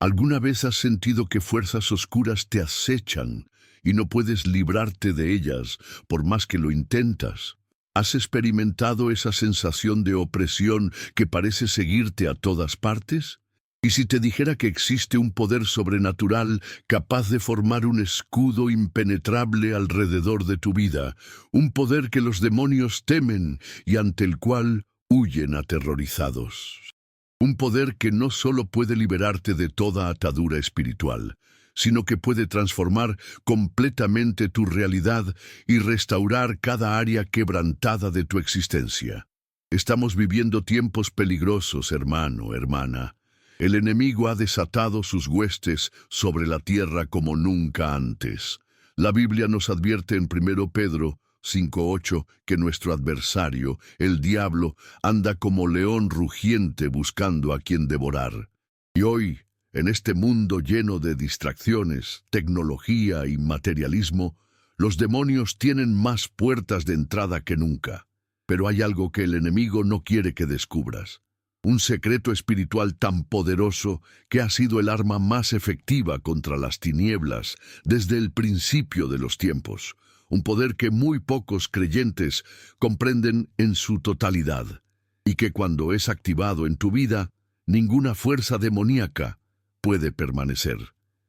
¿Alguna vez has sentido que fuerzas oscuras te acechan y no puedes librarte de ellas por más que lo intentas? ¿Has experimentado esa sensación de opresión que parece seguirte a todas partes? ¿Y si te dijera que existe un poder sobrenatural capaz de formar un escudo impenetrable alrededor de tu vida, un poder que los demonios temen y ante el cual huyen aterrorizados? Un poder que no solo puede liberarte de toda atadura espiritual, sino que puede transformar completamente tu realidad y restaurar cada área quebrantada de tu existencia. Estamos viviendo tiempos peligrosos, hermano, hermana. El enemigo ha desatado sus huestes sobre la tierra como nunca antes. La Biblia nos advierte en 1 Pedro 5:8 que nuestro adversario, el diablo, anda como león rugiente buscando a quien devorar. Y hoy, en este mundo lleno de distracciones, tecnología y materialismo, los demonios tienen más puertas de entrada que nunca. Pero hay algo que el enemigo no quiere que descubras. Un secreto espiritual tan poderoso que ha sido el arma más efectiva contra las tinieblas desde el principio de los tiempos. Un poder que muy pocos creyentes comprenden en su totalidad, y que cuando es activado en tu vida, ninguna fuerza demoníaca puede permanecer.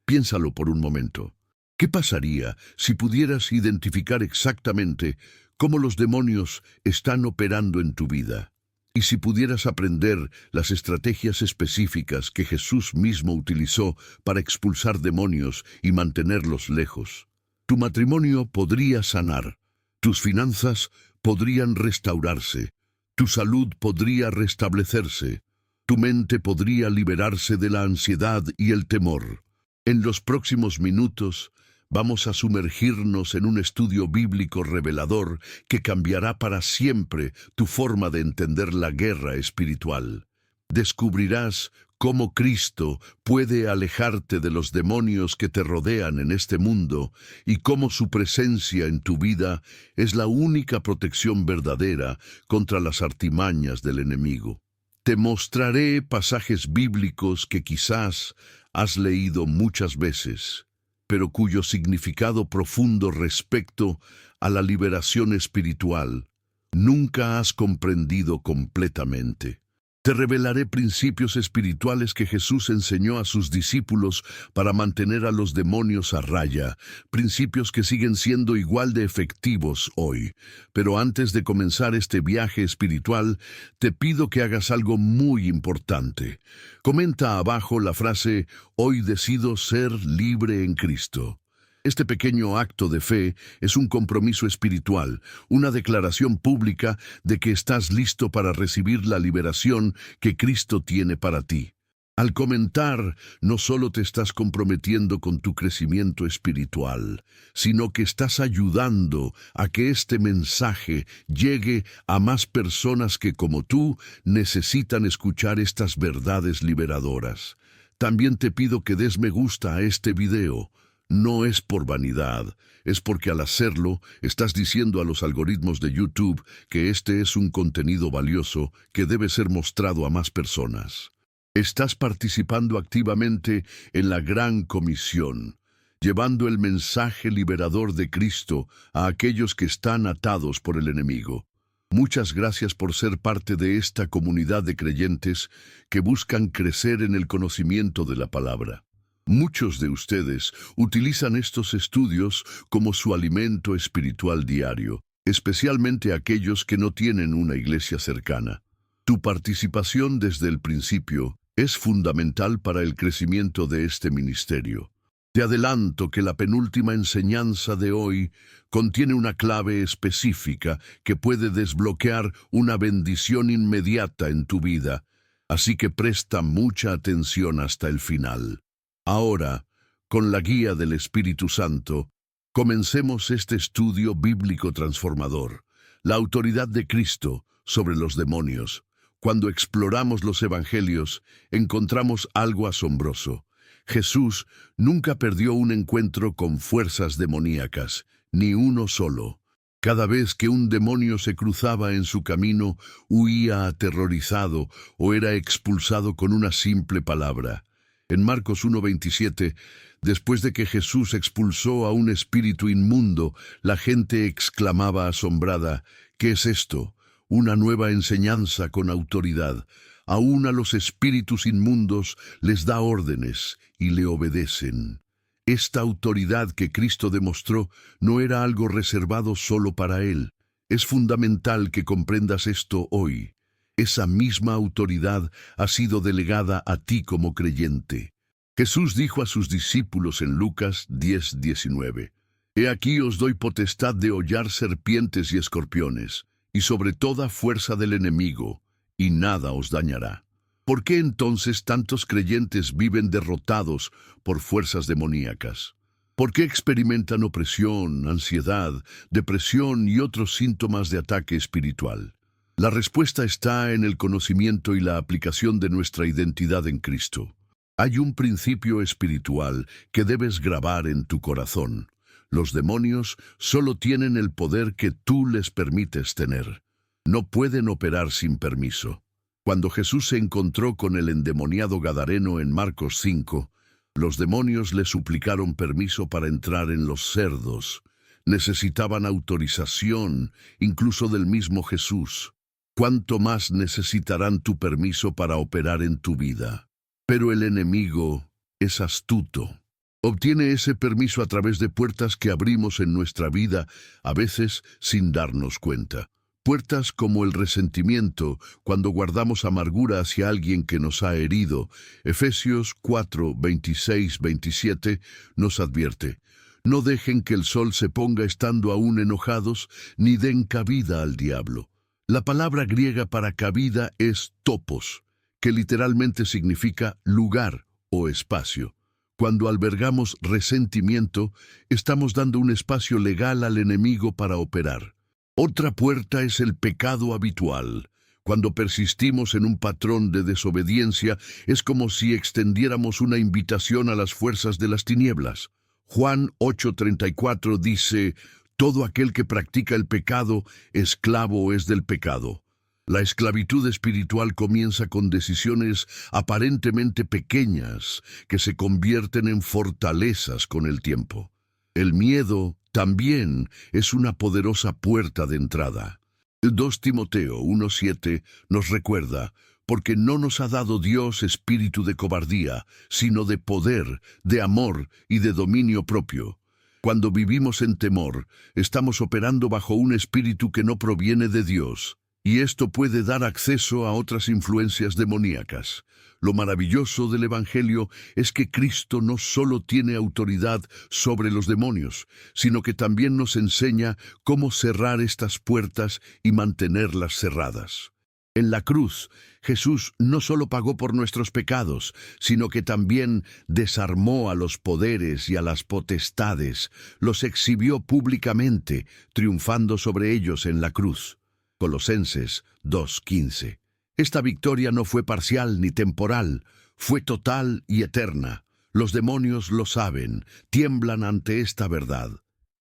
Piénsalo por un momento. ¿Qué pasaría si pudieras identificar exactamente cómo los demonios están operando en tu vida? Y si pudieras aprender las estrategias específicas que Jesús mismo utilizó para expulsar demonios y mantenerlos lejos. Tu matrimonio podría sanar, tus finanzas podrían restaurarse, tu salud podría restablecerse, tu mente podría liberarse de la ansiedad y el temor. En los próximos minutos vamos a sumergirnos en un estudio bíblico revelador que cambiará para siempre tu forma de entender la guerra espiritual. Descubrirás cómo Cristo puede alejarte de los demonios que te rodean en este mundo y cómo su presencia en tu vida es la única protección verdadera contra las artimañas del enemigo. Te mostraré pasajes bíblicos que quizás has leído muchas veces, pero cuyo significado profundo respecto a la liberación espiritual nunca has comprendido completamente. Te revelaré principios espirituales que Jesús enseñó a sus discípulos para mantener a los demonios a raya, principios que siguen siendo igual de efectivos hoy. Pero antes de comenzar este viaje espiritual, te pido que hagas algo muy importante. Comenta abajo la frase "Hoy decido ser libre en Cristo". Este pequeño acto de fe es un compromiso espiritual, una declaración pública de que estás listo para recibir la liberación que Cristo tiene para ti. Al comentar, no solo te estás comprometiendo con tu crecimiento espiritual, sino que estás ayudando a que este mensaje llegue a más personas que, como tú, necesitan escuchar estas verdades liberadoras. También te pido que des me gusta a este video. No es por vanidad, es porque al hacerlo estás diciendo a los algoritmos de YouTube que este es un contenido valioso que debe ser mostrado a más personas. Estás participando activamente en la Gran Comisión, llevando el mensaje liberador de Cristo a aquellos que están atados por el enemigo. Muchas gracias por ser parte de esta comunidad de creyentes que buscan crecer en el conocimiento de la palabra. Muchos de ustedes utilizan estos estudios como su alimento espiritual diario, especialmente aquellos que no tienen una iglesia cercana. Tu participación desde el principio es fundamental para el crecimiento de este ministerio. Te adelanto que la penúltima enseñanza de hoy contiene una clave específica que puede desbloquear una bendición inmediata en tu vida, así que presta mucha atención hasta el final. Ahora, con la guía del Espíritu Santo, comencemos este estudio bíblico transformador, la autoridad de Cristo sobre los demonios. Cuando exploramos los evangelios, encontramos algo asombroso. Jesús nunca perdió un encuentro con fuerzas demoníacas, ni uno solo. Cada vez que un demonio se cruzaba en su camino, huía aterrorizado o era expulsado con una simple palabra. En Marcos 1:27, después de que Jesús expulsó a un espíritu inmundo, la gente exclamaba asombrada: ¿qué es esto? Una nueva enseñanza con autoridad. Aún a los espíritus inmundos les da órdenes y le obedecen. Esta autoridad que Cristo demostró no era algo reservado solo para Él. Es fundamental que comprendas esto hoy. Esa misma autoridad ha sido delegada a ti como creyente. Jesús dijo a sus discípulos en Lucas 10:19, «He aquí os doy potestad de hollar serpientes y escorpiones, y sobre toda fuerza del enemigo, y nada os dañará». ¿Por qué entonces tantos creyentes viven derrotados por fuerzas demoníacas? ¿Por qué experimentan opresión, ansiedad, depresión y otros síntomas de ataque espiritual? La respuesta está en el conocimiento y la aplicación de nuestra identidad en Cristo. Hay un principio espiritual que debes grabar en tu corazón. Los demonios solo tienen el poder que tú les permites tener. No pueden operar sin permiso. Cuando Jesús se encontró con el endemoniado gadareno en Marcos 5, los demonios le suplicaron permiso para entrar en los cerdos. Necesitaban autorización, incluso del mismo Jesús. ¿Cuánto más necesitarán tu permiso para operar en tu vida? Pero el enemigo es astuto. Obtiene ese permiso a través de puertas que abrimos en nuestra vida, a veces sin darnos cuenta. Puertas como el resentimiento, cuando guardamos amargura hacia alguien que nos ha herido. Efesios 4:26-27 nos advierte: «No dejen que el sol se ponga estando aún enojados, ni den cabida al diablo». La palabra griega para cabida es topos, que literalmente significa lugar o espacio. Cuando albergamos resentimiento, estamos dando un espacio legal al enemigo para operar. Otra puerta es el pecado habitual. Cuando persistimos en un patrón de desobediencia, es como si extendiéramos una invitación a las fuerzas de las tinieblas. Juan 8:34 dice: «Todo aquel que practica el pecado, esclavo es del pecado». La esclavitud espiritual comienza con decisiones aparentemente pequeñas que se convierten en fortalezas con el tiempo. El miedo también es una poderosa puerta de entrada. 2 Timoteo 1:7 nos recuerda: «Porque no nos ha dado Dios espíritu de cobardía, sino de poder, de amor y de dominio propio». Cuando vivimos en temor, estamos operando bajo un espíritu que no proviene de Dios, y esto puede dar acceso a otras influencias demoníacas. Lo maravilloso del Evangelio es que Cristo no solo tiene autoridad sobre los demonios, sino que también nos enseña cómo cerrar estas puertas y mantenerlas cerradas. En la cruz, Jesús no solo pagó por nuestros pecados, sino que también desarmó a los poderes y a las potestades, los exhibió públicamente, triunfando sobre ellos en la cruz. Colosenses 2:15. Esta victoria no fue parcial ni temporal, fue total y eterna. Los demonios lo saben, tiemblan ante esta verdad.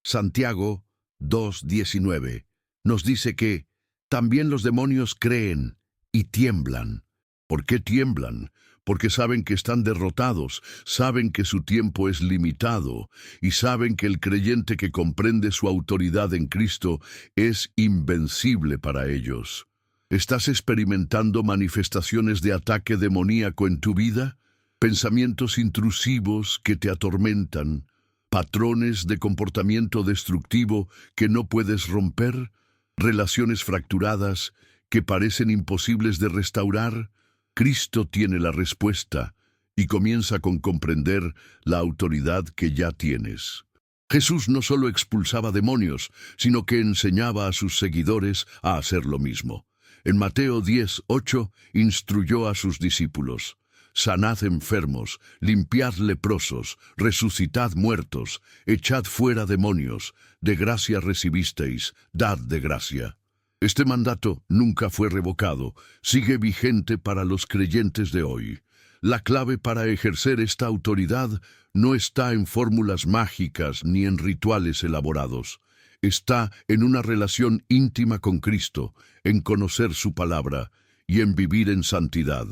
Santiago 2:19 nos dice que también los demonios creen y tiemblan. ¿Por qué tiemblan? Porque saben que están derrotados, saben que su tiempo es limitado y saben que el creyente que comprende su autoridad en Cristo es invencible para ellos. ¿Estás experimentando manifestaciones de ataque demoníaco en tu vida? ¿Pensamientos intrusivos que te atormentan? ¿Patrones de comportamiento destructivo que no puedes romper? ¿Relaciones fracturadas que parecen imposibles de restaurar? Cristo tiene la respuesta y comienza con comprender la autoridad que ya tienes. Jesús no solo expulsaba demonios, sino que enseñaba a sus seguidores a hacer lo mismo. En Mateo 10:8 instruyó a sus discípulos: «Sanad enfermos, limpiad leprosos, resucitad muertos, echad fuera demonios, de gracia recibisteis, dad de gracia». Este mandato nunca fue revocado, sigue vigente para los creyentes de hoy. La clave para ejercer esta autoridad no está en fórmulas mágicas ni en rituales elaborados. Está en una relación íntima con Cristo, en conocer su palabra y en vivir en santidad.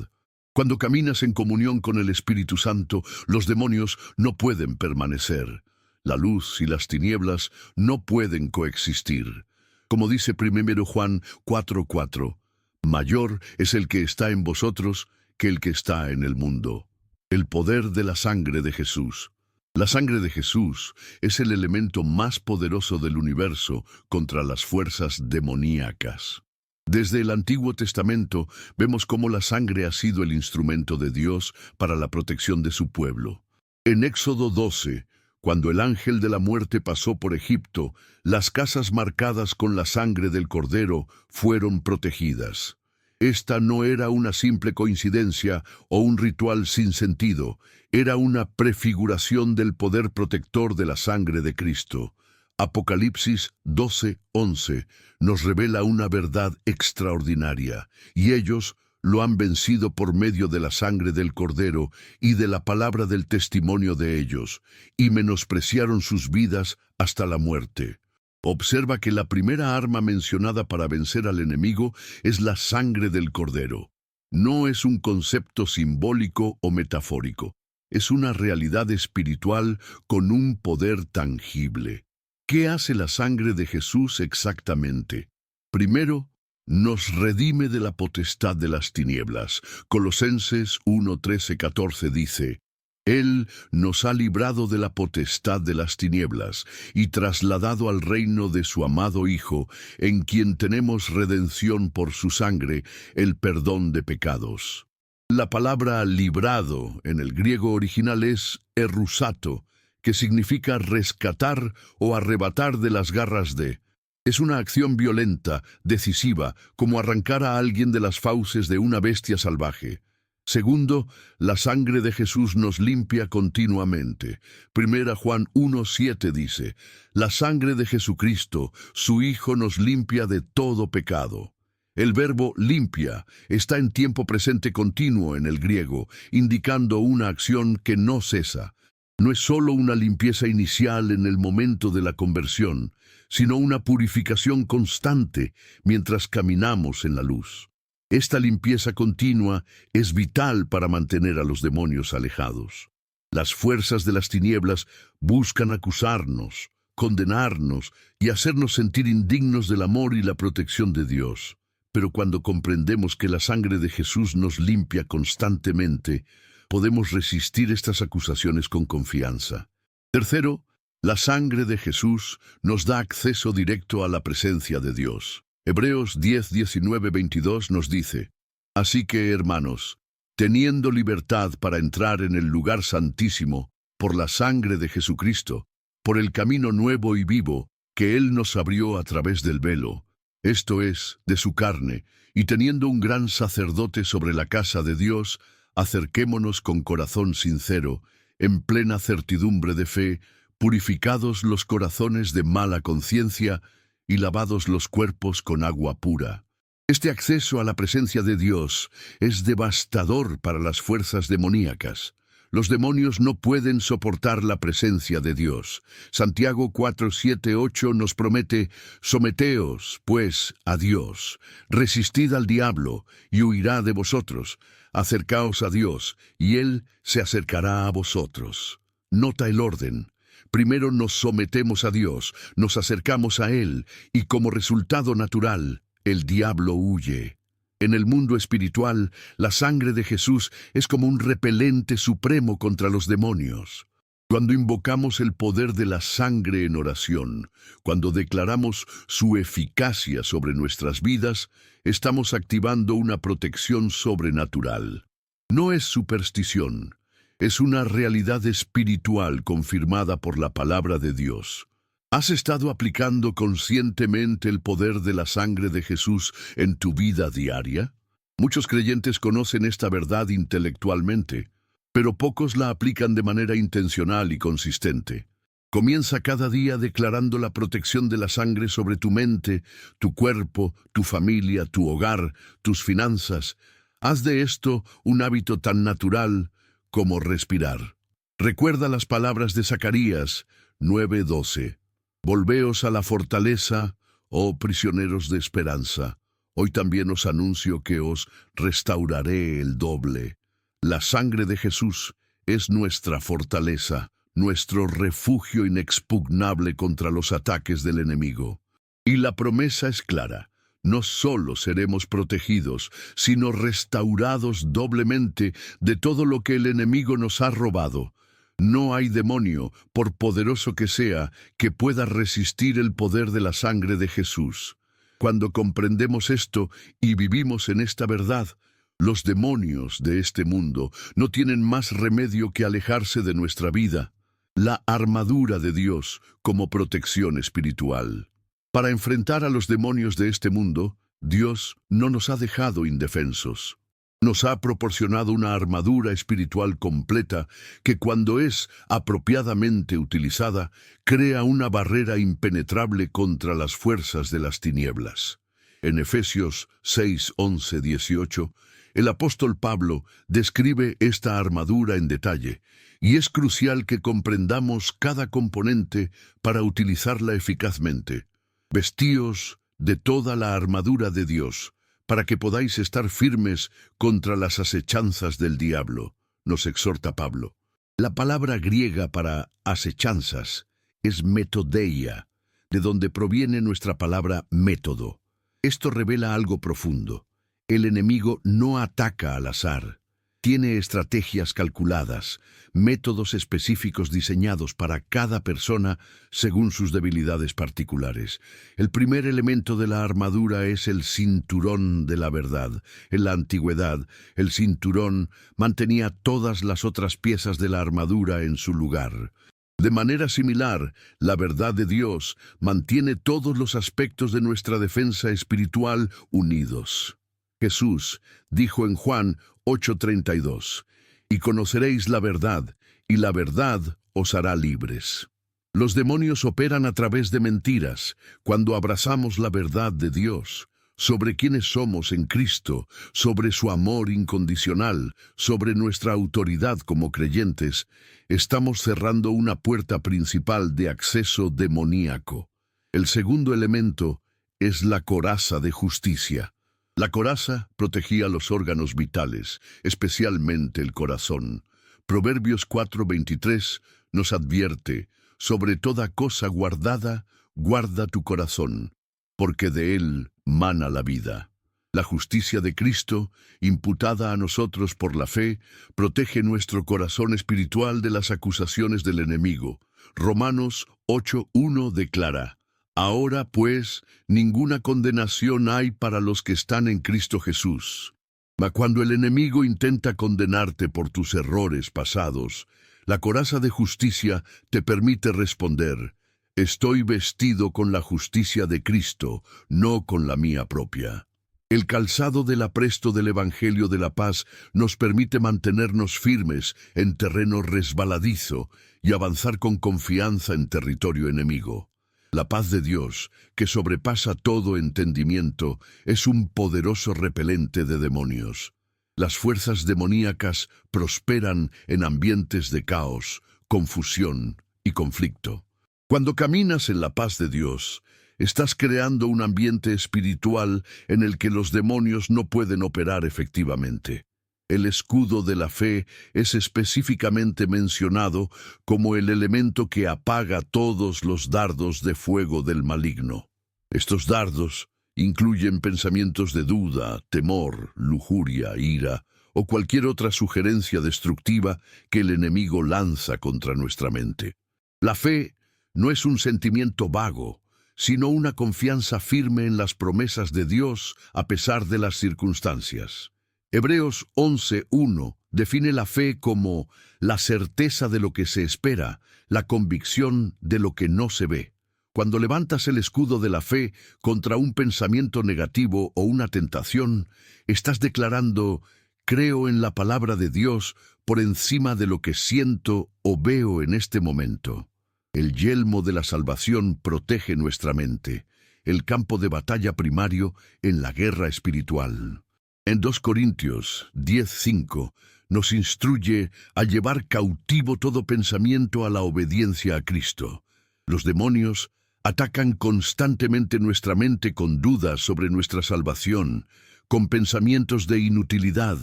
Cuando caminas en comunión con el Espíritu Santo, los demonios no pueden permanecer. La luz y las tinieblas no pueden coexistir. Como dice 1 Juan 4:4, mayor es el que está en vosotros que el que está en el mundo. El poder de la sangre de Jesús. La sangre de Jesús es el elemento más poderoso del universo contra las fuerzas demoníacas. Desde el Antiguo Testamento vemos cómo la sangre ha sido el instrumento de Dios para la protección de su pueblo. En Éxodo 12, cuando el ángel de la muerte pasó por Egipto, las casas marcadas con la sangre del cordero fueron protegidas. Esta no era una simple coincidencia o un ritual sin sentido, era una prefiguración del poder protector de la sangre de Cristo. Apocalipsis 12:11 nos revela una verdad extraordinaria, y ellos lo han vencido por medio de la sangre del Cordero y de la palabra del testimonio de ellos, y menospreciaron sus vidas hasta la muerte. Observa que la primera arma mencionada para vencer al enemigo es la sangre del Cordero. No es un concepto simbólico o metafórico, es una realidad espiritual con un poder tangible. ¿Qué hace la sangre de Jesús exactamente? Primero, nos redime de la potestad de las tinieblas. Colosenses 1:13-14 dice: Él nos ha librado de la potestad de las tinieblas y trasladado al reino de su amado Hijo, en quien tenemos redención por su sangre, el perdón de pecados. La palabra librado en el griego original es erusato, que significa rescatar o arrebatar de las garras de. Es una acción violenta, decisiva, como arrancar a alguien de las fauces de una bestia salvaje. Segundo, la sangre de Jesús nos limpia continuamente. 1 Juan 1:7 dice: la sangre de Jesucristo, su Hijo, nos limpia de todo pecado. El verbo limpia está en tiempo presente continuo en el griego, indicando una acción que no cesa. No es solo una limpieza inicial en el momento de la conversión, sino una purificación constante mientras caminamos en la luz. Esta limpieza continua es vital para mantener a los demonios alejados. Las fuerzas de las tinieblas buscan acusarnos, condenarnos y hacernos sentir indignos del amor y la protección de Dios. Pero cuando comprendemos que la sangre de Jesús nos limpia constantemente, podemos resistir estas acusaciones con confianza. Tercero, la sangre de Jesús nos da acceso directo a la presencia de Dios. Hebreos 10:19-22 nos dice: así que, hermanos, teniendo libertad para entrar en el lugar santísimo por la sangre de Jesucristo, por el camino nuevo y vivo que Él nos abrió a través del velo, esto es, de su carne, y teniendo un gran sacerdote sobre la casa de Dios, acerquémonos con corazón sincero, en plena certidumbre de fe, purificados los corazones de mala conciencia y lavados los cuerpos con agua pura. Este acceso a la presencia de Dios es devastador para las fuerzas demoníacas. Los demonios no pueden soportar la presencia de Dios. Santiago 4:7-8 nos promete: someteos, pues, a Dios, resistid al diablo, y huirá de vosotros. Acercaos a Dios, y Él se acercará a vosotros. Nota el orden. Primero nos sometemos a Dios, nos acercamos a Él, y como resultado natural, el diablo huye. En el mundo espiritual, la sangre de Jesús es como un repelente supremo contra los demonios. Cuando invocamos el poder de la sangre en oración, cuando declaramos su eficacia sobre nuestras vidas, estamos activando una protección sobrenatural. No es superstición, es una realidad espiritual confirmada por la palabra de Dios. ¿Has estado aplicando conscientemente el poder de la sangre de Jesús en tu vida diaria? Muchos creyentes conocen esta verdad intelectualmente, pero pocos la aplican de manera intencional y consistente. Comienza cada día declarando la protección de la sangre sobre tu mente, tu cuerpo, tu familia, tu hogar, tus finanzas. Haz de esto un hábito tan natural como respirar. Recuerda las palabras de Zacarías 9:12. Volveos a la fortaleza, oh prisioneros de esperanza. Hoy también os anuncio que os restauraré el doble. La sangre de Jesús es nuestra fortaleza, nuestro refugio inexpugnable contra los ataques del enemigo. Y la promesa es clara. No solo seremos protegidos, sino restaurados doblemente de todo lo que el enemigo nos ha robado. No hay demonio, por poderoso que sea, que pueda resistir el poder de la sangre de Jesús. Cuando comprendemos esto y vivimos en esta verdad, los demonios de este mundo no tienen más remedio que alejarse de nuestra vida. La armadura de Dios como protección espiritual. Para enfrentar a los demonios de este mundo, Dios no nos ha dejado indefensos. Nos ha proporcionado una armadura espiritual completa que, cuando es apropiadamente utilizada, crea una barrera impenetrable contra las fuerzas de las tinieblas. En Efesios 6, 11, 18, el apóstol Pablo describe esta armadura en detalle, y es crucial que comprendamos cada componente para utilizarla eficazmente. Vestíos de toda la armadura de Dios, para que podáis estar firmes contra las acechanzas del diablo, nos exhorta Pablo. La palabra griega para acechanzas es metodeia, de donde proviene nuestra palabra método. Esto revela algo profundo. El enemigo no ataca al azar. Tiene estrategias calculadas, métodos específicos diseñados para cada persona según sus debilidades particulares. El primer elemento de la armadura es el cinturón de la verdad. En la antigüedad, el cinturón mantenía todas las otras piezas de la armadura en su lugar. De manera similar, la verdad de Dios mantiene todos los aspectos de nuestra defensa espiritual unidos. Jesús dijo en Juan 8:32, «Y conoceréis la verdad, y la verdad os hará libres». Los demonios operan a través de mentiras. Cuando abrazamos la verdad de Dios sobre quiénes somos en Cristo, sobre su amor incondicional, sobre nuestra autoridad como creyentes, estamos cerrando una puerta principal de acceso demoníaco. El segundo elemento es la coraza de justicia. La coraza protegía los órganos vitales, especialmente el corazón. Proverbios 4:23 nos advierte, «Sobre toda cosa guardada, guarda tu corazón, porque de él mana la vida». La justicia de Cristo, imputada a nosotros por la fe, protege nuestro corazón espiritual de las acusaciones del enemigo. Romanos 8:1 declara, «Ahora, pues, ninguna condenación hay para los que están en Cristo Jesús». Mas cuando el enemigo intenta condenarte por tus errores pasados, la coraza de justicia te permite responder, «Estoy vestido con la justicia de Cristo, no con la mía propia». El calzado del apresto del Evangelio de la Paz nos permite mantenernos firmes en terreno resbaladizo y avanzar con confianza en territorio enemigo. La paz de Dios, que sobrepasa todo entendimiento, es un poderoso repelente de demonios. Las fuerzas demoníacas prosperan en ambientes de caos, confusión y conflicto. Cuando caminas en la paz de Dios, estás creando un ambiente espiritual en el que los demonios no pueden operar efectivamente. El escudo de la fe es específicamente mencionado como el elemento que apaga todos los dardos de fuego del maligno. Estos dardos incluyen pensamientos de duda, temor, lujuria, ira o cualquier otra sugerencia destructiva que el enemigo lanza contra nuestra mente. La fe no es un sentimiento vago, sino una confianza firme en las promesas de Dios a pesar de las circunstancias. Hebreos 11:1 define la fe como la certeza de lo que se espera, la convicción de lo que no se ve. Cuando levantas el escudo de la fe contra un pensamiento negativo o una tentación, estás declarando, creo en la palabra de Dios por encima de lo que siento o veo en este momento. El yelmo de la salvación protege nuestra mente, el campo de batalla primario en la guerra espiritual. En 2 Corintios 10:5 nos instruye a llevar cautivo todo pensamiento a la obediencia a Cristo. Los demonios atacan constantemente nuestra mente con dudas sobre nuestra salvación, con pensamientos de inutilidad,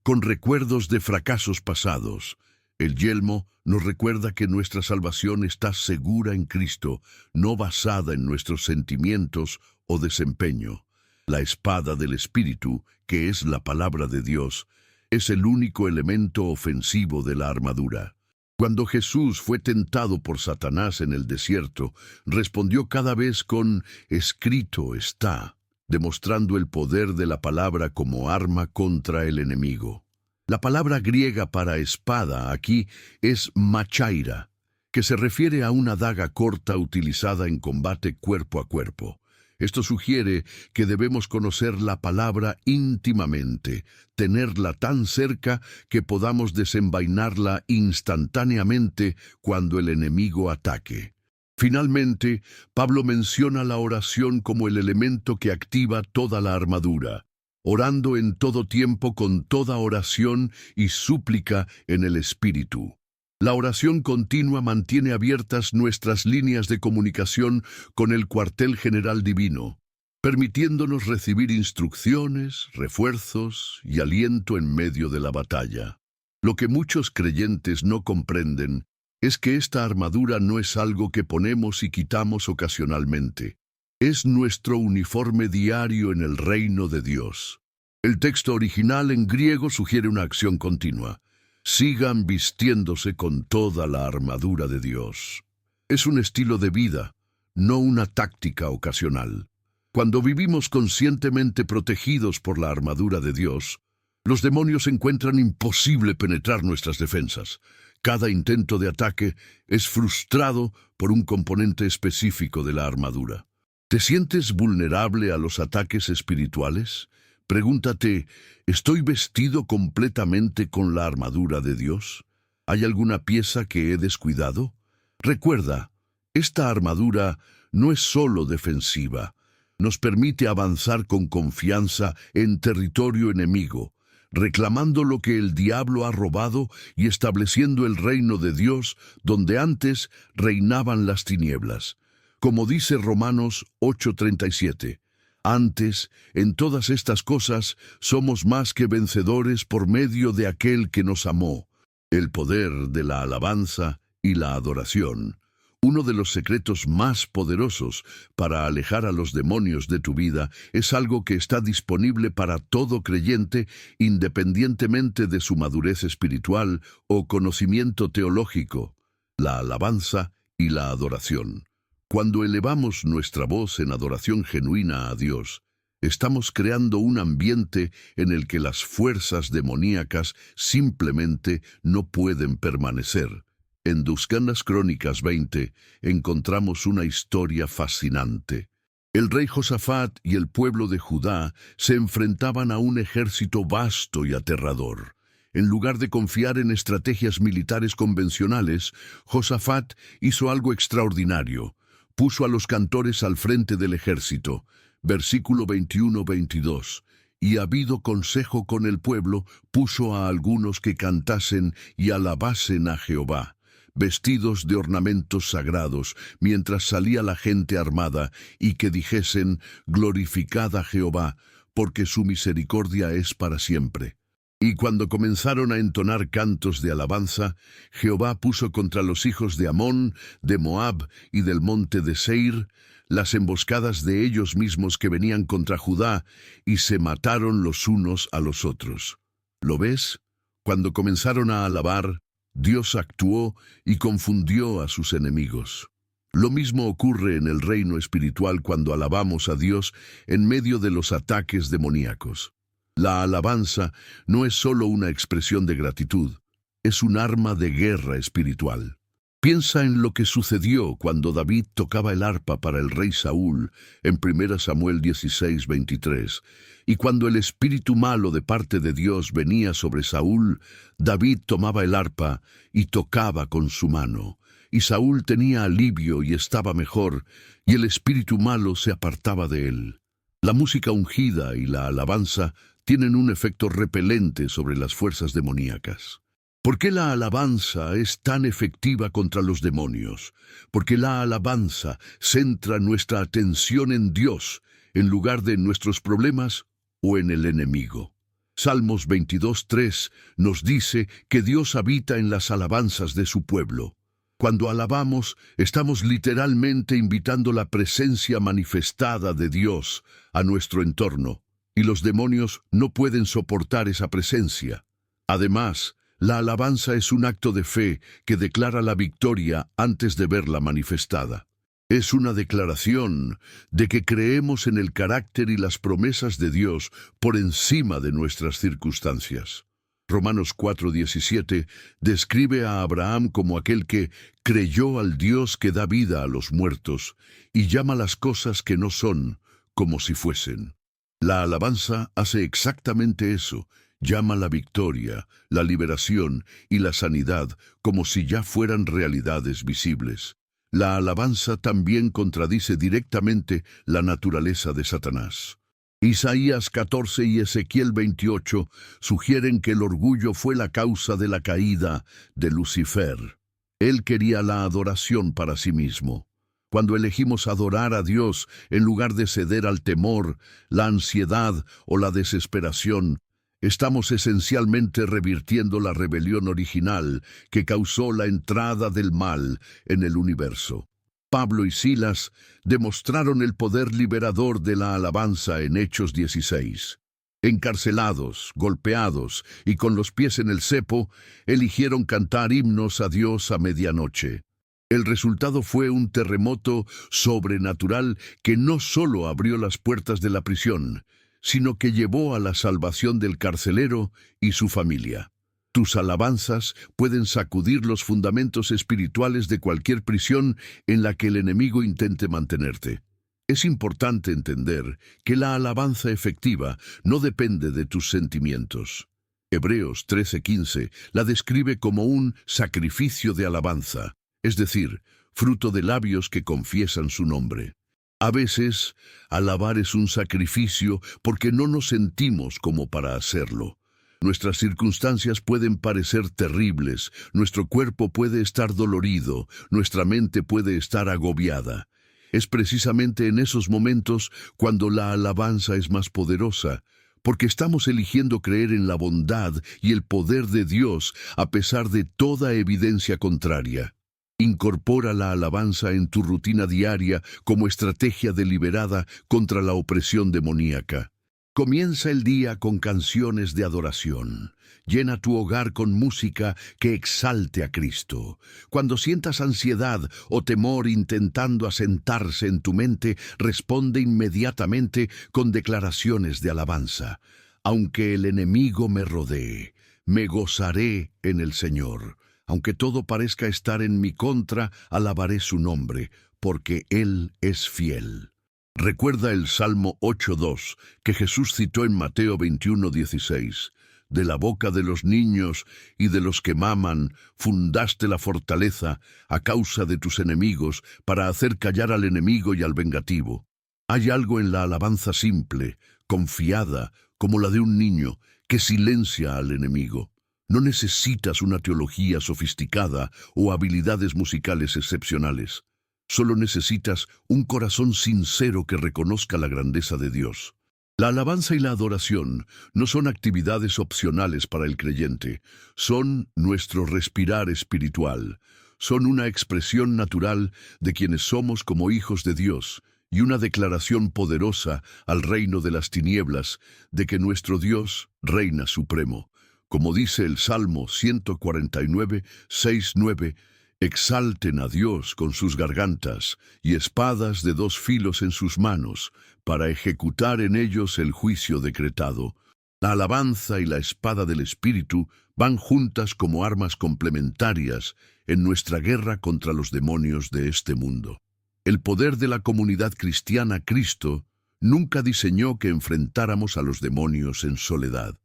con recuerdos de fracasos pasados. El yelmo nos recuerda que nuestra salvación está segura en Cristo, no basada en nuestros sentimientos o desempeño. La espada del Espíritu, que es la palabra de Dios, es el único elemento ofensivo de la armadura. Cuando Jesús fue tentado por Satanás en el desierto, respondió cada vez con «escrito está», demostrando el poder de la palabra como arma contra el enemigo. La palabra griega para espada aquí es machaira, que se refiere a una daga corta utilizada en combate cuerpo a cuerpo. Esto sugiere que debemos conocer la palabra íntimamente, tenerla tan cerca que podamos desenvainarla instantáneamente cuando el enemigo ataque. Finalmente, Pablo menciona la oración como el elemento que activa toda la armadura, orando en todo tiempo con toda oración y súplica en el Espíritu. La oración continua mantiene abiertas nuestras líneas de comunicación con el cuartel general divino, permitiéndonos recibir instrucciones, refuerzos y aliento en medio de la batalla. Lo que muchos creyentes no comprenden es que esta armadura no es algo que ponemos y quitamos ocasionalmente. Es nuestro uniforme diario en el reino de Dios. El texto original en griego sugiere una acción continua. Sigan vistiéndose con toda la armadura de Dios. Es un estilo de vida, no una táctica ocasional. Cuando vivimos conscientemente protegidos por la armadura de Dios, los demonios encuentran imposible penetrar nuestras defensas. Cada intento de ataque es frustrado por un componente específico de la armadura. ¿Te sientes vulnerable a los ataques espirituales? Pregúntate, ¿estoy vestido completamente con la armadura de Dios? ¿Hay alguna pieza que he descuidado? Recuerda, esta armadura no es solo defensiva, nos permite avanzar con confianza en territorio enemigo, reclamando lo que el diablo ha robado y estableciendo el reino de Dios donde antes reinaban las tinieblas. Como dice Romanos 8:37, antes, en todas estas cosas, somos más que vencedores por medio de aquel que nos amó. El poder de la alabanza y la adoración. Uno de los secretos más poderosos para alejar a los demonios de tu vida es algo que está disponible para todo creyente independientemente de su madurez espiritual o conocimiento teológico: la alabanza y la adoración. Cuando elevamos nuestra voz en adoración genuina a Dios, estamos creando un ambiente en el que las fuerzas demoníacas simplemente no pueden permanecer. En Duscanas Crónicas 20 encontramos una historia fascinante. El rey Josafat y el pueblo de Judá se enfrentaban a un ejército vasto y aterrador. En lugar de confiar en estrategias militares convencionales, Josafat hizo algo extraordinario. Puso a los cantores al frente del ejército. Versículo 21-22. Y habido consejo con el pueblo, puso a algunos que cantasen y alabasen a Jehová, vestidos de ornamentos sagrados, mientras salía la gente armada, y que dijesen: glorificad a Jehová, porque su misericordia es para siempre. Y cuando comenzaron a entonar cantos de alabanza, Jehová puso contra los hijos de Amón, de Moab y del monte de Seir las emboscadas de ellos mismos que venían contra Judá, y se mataron los unos a los otros. ¿Lo ves? Cuando comenzaron a alabar, Dios actuó y confundió a sus enemigos. Lo mismo ocurre en el reino espiritual cuando alabamos a Dios en medio de los ataques demoníacos. La alabanza no es solo una expresión de gratitud, es un arma de guerra espiritual. Piensa en lo que sucedió cuando David tocaba el arpa para el rey Saúl en 1 Samuel 16:23. Y cuando el espíritu malo de parte de Dios venía sobre Saúl, David tomaba el arpa y tocaba con su mano. Y Saúl tenía alivio y estaba mejor, y el espíritu malo se apartaba de él. La música ungida y la alabanza tienen un efecto repelente sobre las fuerzas demoníacas. ¿Por qué la alabanza es tan efectiva contra los demonios? Porque la alabanza centra nuestra atención en Dios, en lugar de en nuestros problemas o en el enemigo. Salmos 22:3 nos dice que Dios habita en las alabanzas de su pueblo. Cuando alabamos, estamos literalmente invitando la presencia manifestada de Dios a nuestro entorno, y los demonios no pueden soportar esa presencia. Además, la alabanza es un acto de fe que declara la victoria antes de verla manifestada. Es una declaración de que creemos en el carácter y las promesas de Dios por encima de nuestras circunstancias. Romanos 4:17 describe a Abraham como aquel que creyó al Dios que da vida a los muertos y llama las cosas que no son como si fuesen. La alabanza hace exactamente eso, llama la victoria, la liberación y la sanidad como si ya fueran realidades visibles. La alabanza también contradice directamente la naturaleza de Satanás. Isaías 14 y Ezequiel 28 sugieren que el orgullo fue la causa de la caída de Lucifer. Él quería la adoración para sí mismo. Cuando elegimos adorar a Dios en lugar de ceder al temor, la ansiedad o la desesperación, estamos esencialmente revirtiendo la rebelión original que causó la entrada del mal en el universo. Pablo y Silas demostraron el poder liberador de la alabanza en Hechos 16. Encarcelados, golpeados y con los pies en el cepo, eligieron cantar himnos a Dios a medianoche. El resultado fue un terremoto sobrenatural que no solo abrió las puertas de la prisión, sino que llevó a la salvación del carcelero y su familia. Tus alabanzas pueden sacudir los fundamentos espirituales de cualquier prisión en la que el enemigo intente mantenerte. Es importante entender que la alabanza efectiva no depende de tus sentimientos. Hebreos 13:15 la describe como un sacrificio de alabanza, es decir, fruto de labios que confiesan su nombre. A veces, alabar es un sacrificio porque no nos sentimos como para hacerlo. Nuestras circunstancias pueden parecer terribles, nuestro cuerpo puede estar dolorido, nuestra mente puede estar agobiada. Es precisamente en esos momentos cuando la alabanza es más poderosa, porque estamos eligiendo creer en la bondad y el poder de Dios a pesar de toda evidencia contraria. Incorpora la alabanza en tu rutina diaria como estrategia deliberada contra la opresión demoníaca. Comienza el día con canciones de adoración. Llena tu hogar con música que exalte a Cristo. Cuando sientas ansiedad o temor intentando asentarse en tu mente, responde inmediatamente con declaraciones de alabanza. Aunque el enemigo me rodee, me gozaré en el Señor. Aunque todo parezca estar en mi contra, alabaré su nombre, porque Él es fiel. Recuerda el Salmo 8:2 que Jesús citó en Mateo 21:16. De la boca de los niños y de los que maman, fundaste la fortaleza a causa de tus enemigos para hacer callar al enemigo y al vengativo. Hay algo en la alabanza simple, confiada, como la de un niño, que silencia al enemigo. No necesitas una teología sofisticada o habilidades musicales excepcionales. Solo necesitas un corazón sincero que reconozca la grandeza de Dios. La alabanza y la adoración no son actividades opcionales para el creyente, son nuestro respirar espiritual, son una expresión natural de quienes somos como hijos de Dios y una declaración poderosa al reino de las tinieblas de que nuestro Dios reina supremo. Como dice el Salmo 149, 6-9, exalten a Dios con sus gargantas y espadas de dos filos en sus manos, para ejecutar en ellos el juicio decretado. La alabanza y la espada del Espíritu van juntas como armas complementarias en nuestra guerra contra los demonios de este mundo. El poder de la comunidad cristiana Cristo nunca diseñó que enfrentáramos a los demonios en soledad.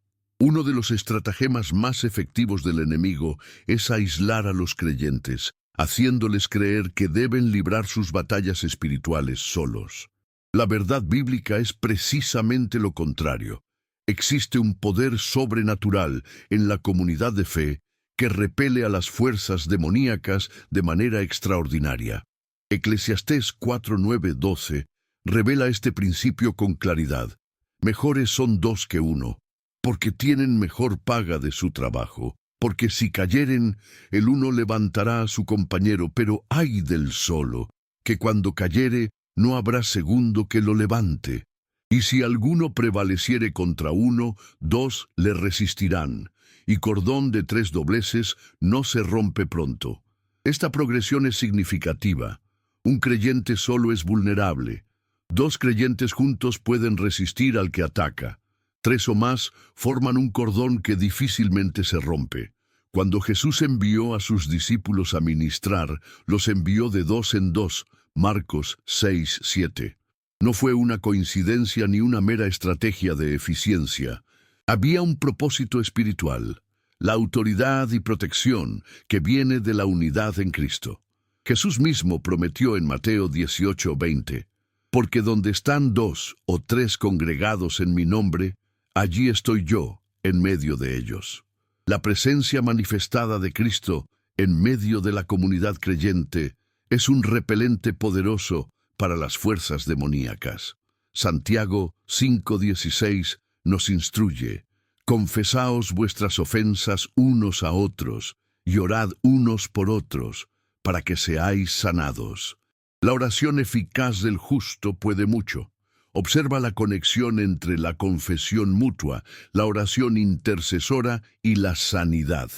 Uno de los estratagemas más efectivos del enemigo es aislar a los creyentes, haciéndoles creer que deben librar sus batallas espirituales solos. La verdad bíblica es precisamente lo contrario. Existe un poder sobrenatural en la comunidad de fe que repele a las fuerzas demoníacas de manera extraordinaria. Eclesiastés 4:9-12 revela este principio con claridad. Mejores son dos que uno, porque tienen mejor paga de su trabajo. Porque si cayeren, el uno levantará a su compañero, pero ay del solo, que cuando cayere no habrá segundo que lo levante. Y si alguno prevaleciere contra uno, dos le resistirán, y cordón de 3 dobleces no se rompe pronto. Esta progresión es significativa. Un creyente solo es vulnerable. 2 creyentes juntos pueden resistir al que ataca. 3 o más forman un cordón que difícilmente se rompe. Cuando Jesús envió a sus discípulos a ministrar, los envió de 2 en 2, Marcos 6:7. No fue una coincidencia ni una mera estrategia de eficiencia. Había un propósito espiritual, la autoridad y protección que viene de la unidad en Cristo. Jesús mismo prometió en Mateo 18:20, porque donde están 2 o 3 congregados en mi nombre, allí estoy yo en medio de ellos. La presencia manifestada de Cristo en medio de la comunidad creyente es un repelente poderoso para las fuerzas demoníacas. Santiago 5:16 nos instruye: confesaos vuestras ofensas unos a otros y orad unos por otros, para que seáis sanados. La oración eficaz del justo puede mucho. Observa la conexión entre la confesión mutua, la oración intercesora y la sanidad.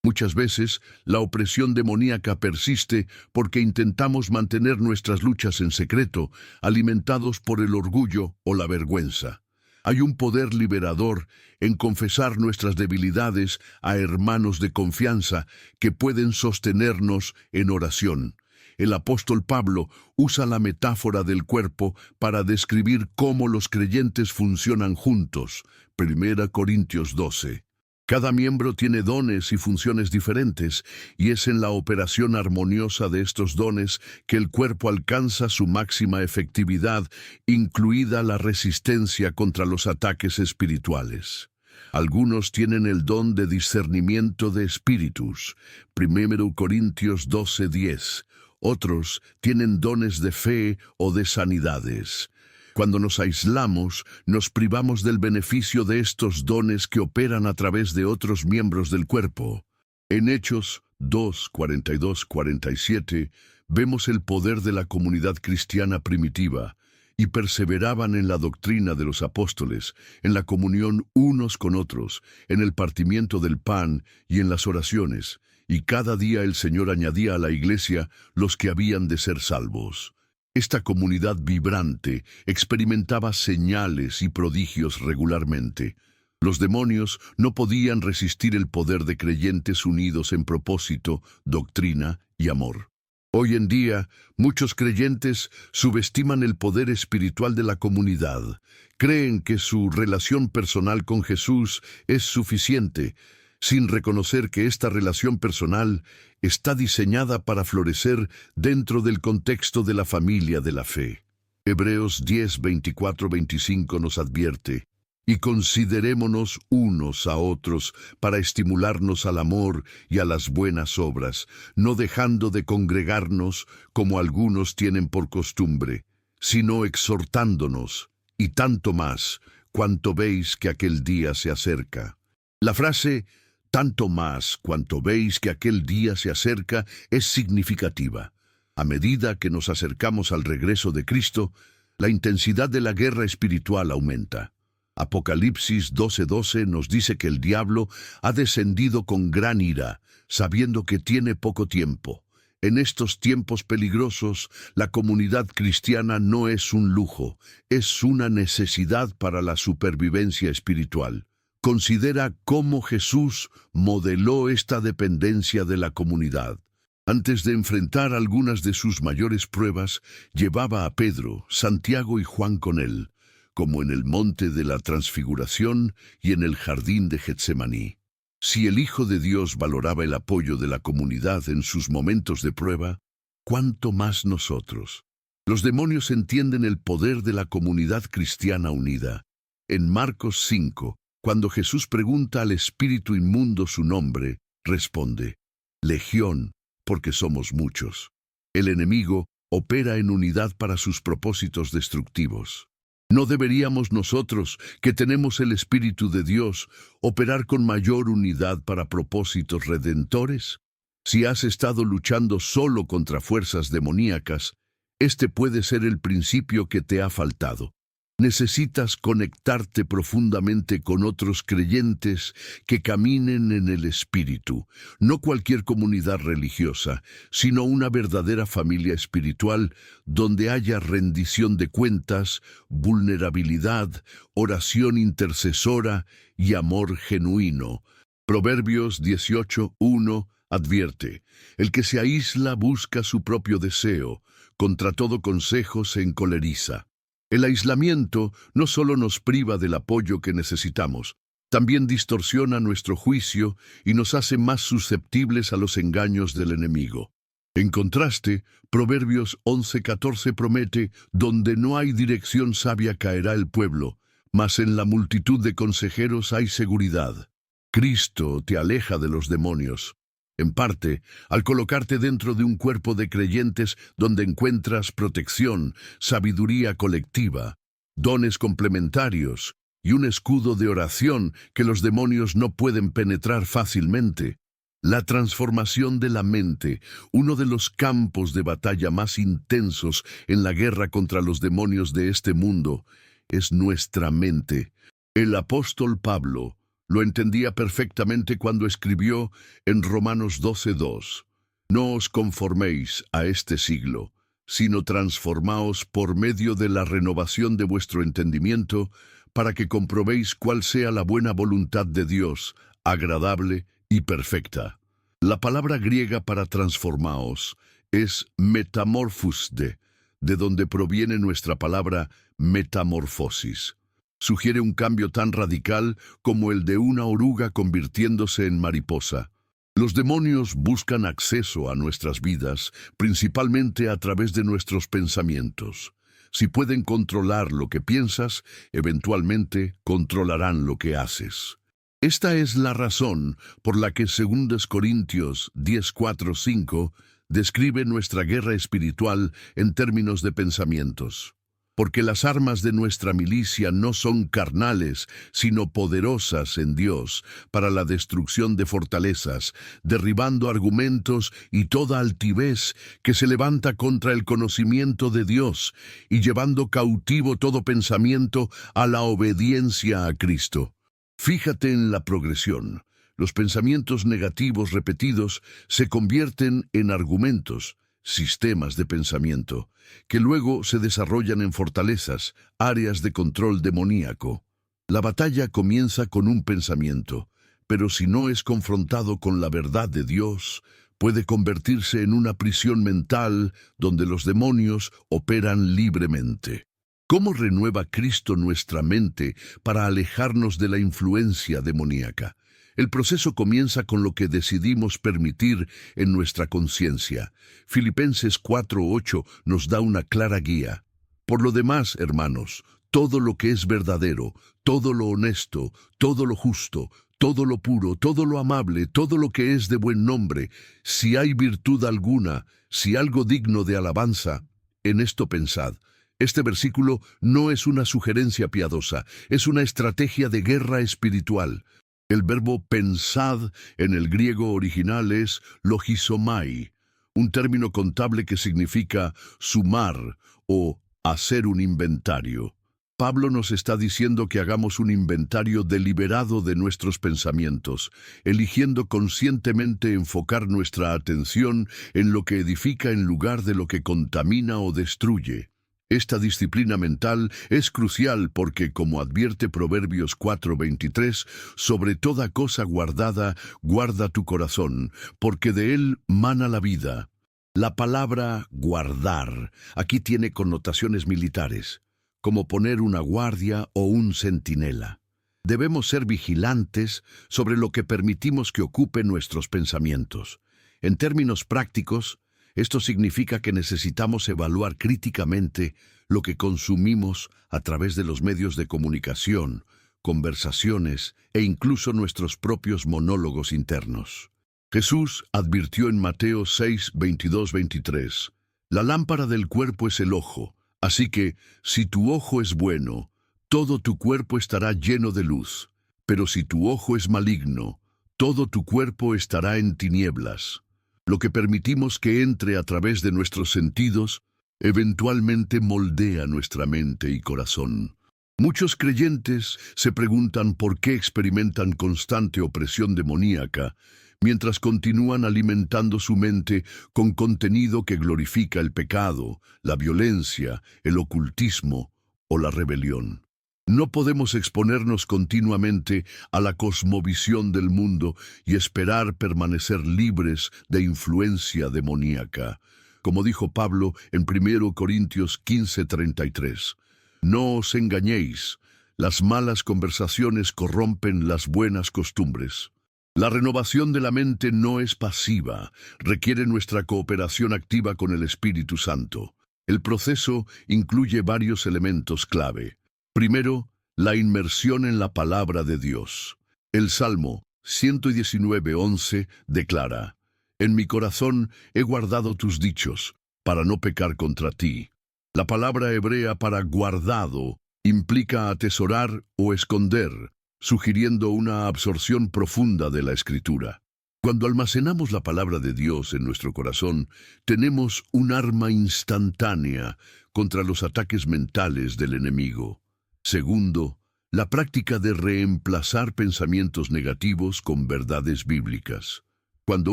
Muchas veces, la opresión demoníaca persiste porque intentamos mantener nuestras luchas en secreto, alimentados por el orgullo o la vergüenza. Hay un poder liberador en confesar nuestras debilidades a hermanos de confianza que pueden sostenernos en oración. El apóstol Pablo usa la metáfora del cuerpo para describir cómo los creyentes funcionan juntos. 1 Corintios 12. Cada miembro tiene dones y funciones diferentes, y es en la operación armoniosa de estos dones que el cuerpo alcanza su máxima efectividad, incluida la resistencia contra los ataques espirituales. Algunos tienen el don de discernimiento de espíritus. 1 Corintios 12:10. Otros tienen dones de fe o de sanidades. Cuando nos aislamos, nos privamos del beneficio de estos dones que operan a través de otros miembros del cuerpo. En Hechos 2:42-47 vemos el poder de la comunidad cristiana primitiva, y perseveraban en la doctrina de los apóstoles, en la comunión unos con otros, en el partimiento del pan y en las oraciones, y cada día el Señor añadía a la iglesia los que habían de ser salvos. Esta comunidad vibrante experimentaba señales y prodigios regularmente. Los demonios no podían resistir el poder de creyentes unidos en propósito, doctrina y amor. Hoy en día, muchos creyentes subestiman el poder espiritual de la comunidad. Creen que su relación personal con Jesús es suficiente, sin reconocer que esta relación personal está diseñada para florecer dentro del contexto de la familia de la fe. Hebreos 10:24-25 nos advierte: y considerémonos unos a otros para estimularnos al amor y a las buenas obras, no dejando de congregarnos como algunos tienen por costumbre, sino exhortándonos, y tanto más, cuanto veis que aquel día se acerca. La frase «tanto más cuanto veis que aquel día se acerca» es significativa. A medida que nos acercamos al regreso de Cristo, la intensidad de la guerra espiritual aumenta. Apocalipsis 12:12 nos dice que el diablo ha descendido con gran ira, sabiendo que tiene poco tiempo. En estos tiempos peligrosos, la comunidad cristiana no es un lujo, es una necesidad para la supervivencia espiritual. Considera cómo Jesús modeló esta dependencia de la comunidad. Antes de enfrentar algunas de sus mayores pruebas, llevaba a Pedro, Santiago y Juan con él, como en el monte de la Transfiguración y en el jardín de Getsemaní. Si el Hijo de Dios valoraba el apoyo de la comunidad en sus momentos de prueba, ¿cuánto más nosotros? Los demonios entienden el poder de la comunidad cristiana unida. En Marcos 5, cuando Jesús pregunta al espíritu inmundo su nombre, responde: Legión, porque somos muchos. El enemigo opera en unidad para sus propósitos destructivos. ¿No deberíamos nosotros, que tenemos el Espíritu de Dios, operar con mayor unidad para propósitos redentores? Si has estado luchando solo contra fuerzas demoníacas, este puede ser el principio que te ha faltado. Necesitas conectarte profundamente con otros creyentes que caminen en el Espíritu, no cualquier comunidad religiosa, sino una verdadera familia espiritual donde haya rendición de cuentas, vulnerabilidad, oración intercesora y amor genuino. Proverbios 18:1 advierte: el que se aísla busca su propio deseo, contra todo consejo se encoleriza. El aislamiento no solo nos priva del apoyo que necesitamos, también distorsiona nuestro juicio y nos hace más susceptibles a los engaños del enemigo. En contraste, Proverbios 11:14 promete: donde no hay dirección sabia caerá el pueblo, mas en la multitud de consejeros hay seguridad. Cristo te aleja de los demonios. En parte, al colocarte dentro de un cuerpo de creyentes donde encuentras protección, sabiduría colectiva, dones complementarios y un escudo de oración que los demonios no pueden penetrar fácilmente. La transformación de la mente, uno de los campos de batalla más intensos en la guerra contra los demonios de este mundo, es nuestra mente. El apóstol Pablo lo entendía perfectamente cuando escribió en Romanos 12:2: no os conforméis a este siglo, sino transformaos por medio de la renovación de vuestro entendimiento, para que comprobéis cuál sea la buena voluntad de Dios, agradable y perfecta. La palabra griega para transformaos es metamorphosde, de donde proviene nuestra palabra metamorfosis. Sugiere un cambio tan radical como el de una oruga convirtiéndose en mariposa. Los demonios buscan acceso a nuestras vidas, principalmente a través de nuestros pensamientos. Si pueden controlar lo que piensas, eventualmente controlarán lo que haces. Esta es la razón por la que 2 Corintios 10:4-5 describe nuestra guerra espiritual en términos de pensamientos. Porque las armas de nuestra milicia no son carnales, sino poderosas en Dios, para la destrucción de fortalezas, derribando argumentos y toda altivez que se levanta contra el conocimiento de Dios, y llevando cautivo todo pensamiento a la obediencia a Cristo. Fíjate en la progresión. Los pensamientos negativos repetidos se convierten en argumentos, sistemas de pensamiento, que luego se desarrollan en fortalezas, áreas de control demoníaco. La batalla comienza con un pensamiento, pero si no es confrontado con la verdad de Dios, puede convertirse en una prisión mental donde los demonios operan libremente. ¿Cómo renueva Cristo nuestra mente para alejarnos de la influencia demoníaca? El proceso comienza con lo que decidimos permitir en nuestra conciencia. Filipenses 4:8 nos da una clara guía. Por lo demás, hermanos, todo lo que es verdadero, todo lo honesto, todo lo justo, todo lo puro, todo lo amable, todo lo que es de buen nombre, si hay virtud alguna, si algo digno de alabanza, en esto pensad. Este versículo no es una sugerencia piadosa, es una estrategia de guerra espiritual. El verbo pensad en el griego original es logizomai, un término contable que significa sumar o hacer un inventario. Pablo nos está diciendo que hagamos un inventario deliberado de nuestros pensamientos, eligiendo conscientemente enfocar nuestra atención en lo que edifica en lugar de lo que contamina o destruye. Esta disciplina mental es crucial porque, como advierte Proverbios 4:23, sobre toda cosa guardada, guarda tu corazón, porque de él mana la vida. La palabra guardar aquí tiene connotaciones militares, como poner una guardia o un centinela. Debemos ser vigilantes sobre lo que permitimos que ocupe nuestros pensamientos. En términos prácticos, esto significa que necesitamos evaluar críticamente lo que consumimos a través de los medios de comunicación, conversaciones e incluso nuestros propios monólogos internos. Jesús advirtió en Mateo 6:22-23: la lámpara del cuerpo es el ojo. Así que, si tu ojo es bueno, todo tu cuerpo estará lleno de luz. Pero si tu ojo es maligno, todo tu cuerpo estará en tinieblas. Lo que permitimos que entre a través de nuestros sentidos, eventualmente moldea nuestra mente y corazón. Muchos creyentes se preguntan por qué experimentan constante opresión demoníaca, mientras continúan alimentando su mente con contenido que glorifica el pecado, la violencia, el ocultismo o la rebelión. No podemos exponernos continuamente a la cosmovisión del mundo y esperar permanecer libres de influencia demoníaca. Como dijo Pablo en 1 Corintios 15:33, no os engañéis, las malas conversaciones corrompen las buenas costumbres. La renovación de la mente no es pasiva, requiere nuestra cooperación activa con el Espíritu Santo. El proceso incluye varios elementos clave. Primero, la inmersión en la palabra de Dios. El Salmo 119:11 declara: en mi corazón he guardado tus dichos, para no pecar contra ti. La palabra hebrea para guardado implica atesorar o esconder, sugiriendo una absorción profunda de la Escritura. Cuando almacenamos la palabra de Dios en nuestro corazón, tenemos un arma instantánea contra los ataques mentales del enemigo. Segundo, la práctica de reemplazar pensamientos negativos con verdades bíblicas. Cuando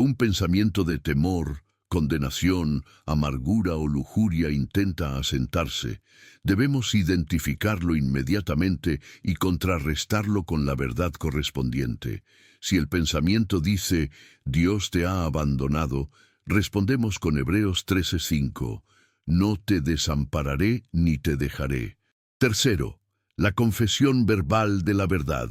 un pensamiento de temor, condenación, amargura o lujuria intenta asentarse, debemos identificarlo inmediatamente y contrarrestarlo con la verdad correspondiente. Si el pensamiento dice, Dios te ha abandonado, respondemos con Hebreos 13:5, no te desampararé ni te dejaré. Tercero, la confesión verbal de la verdad.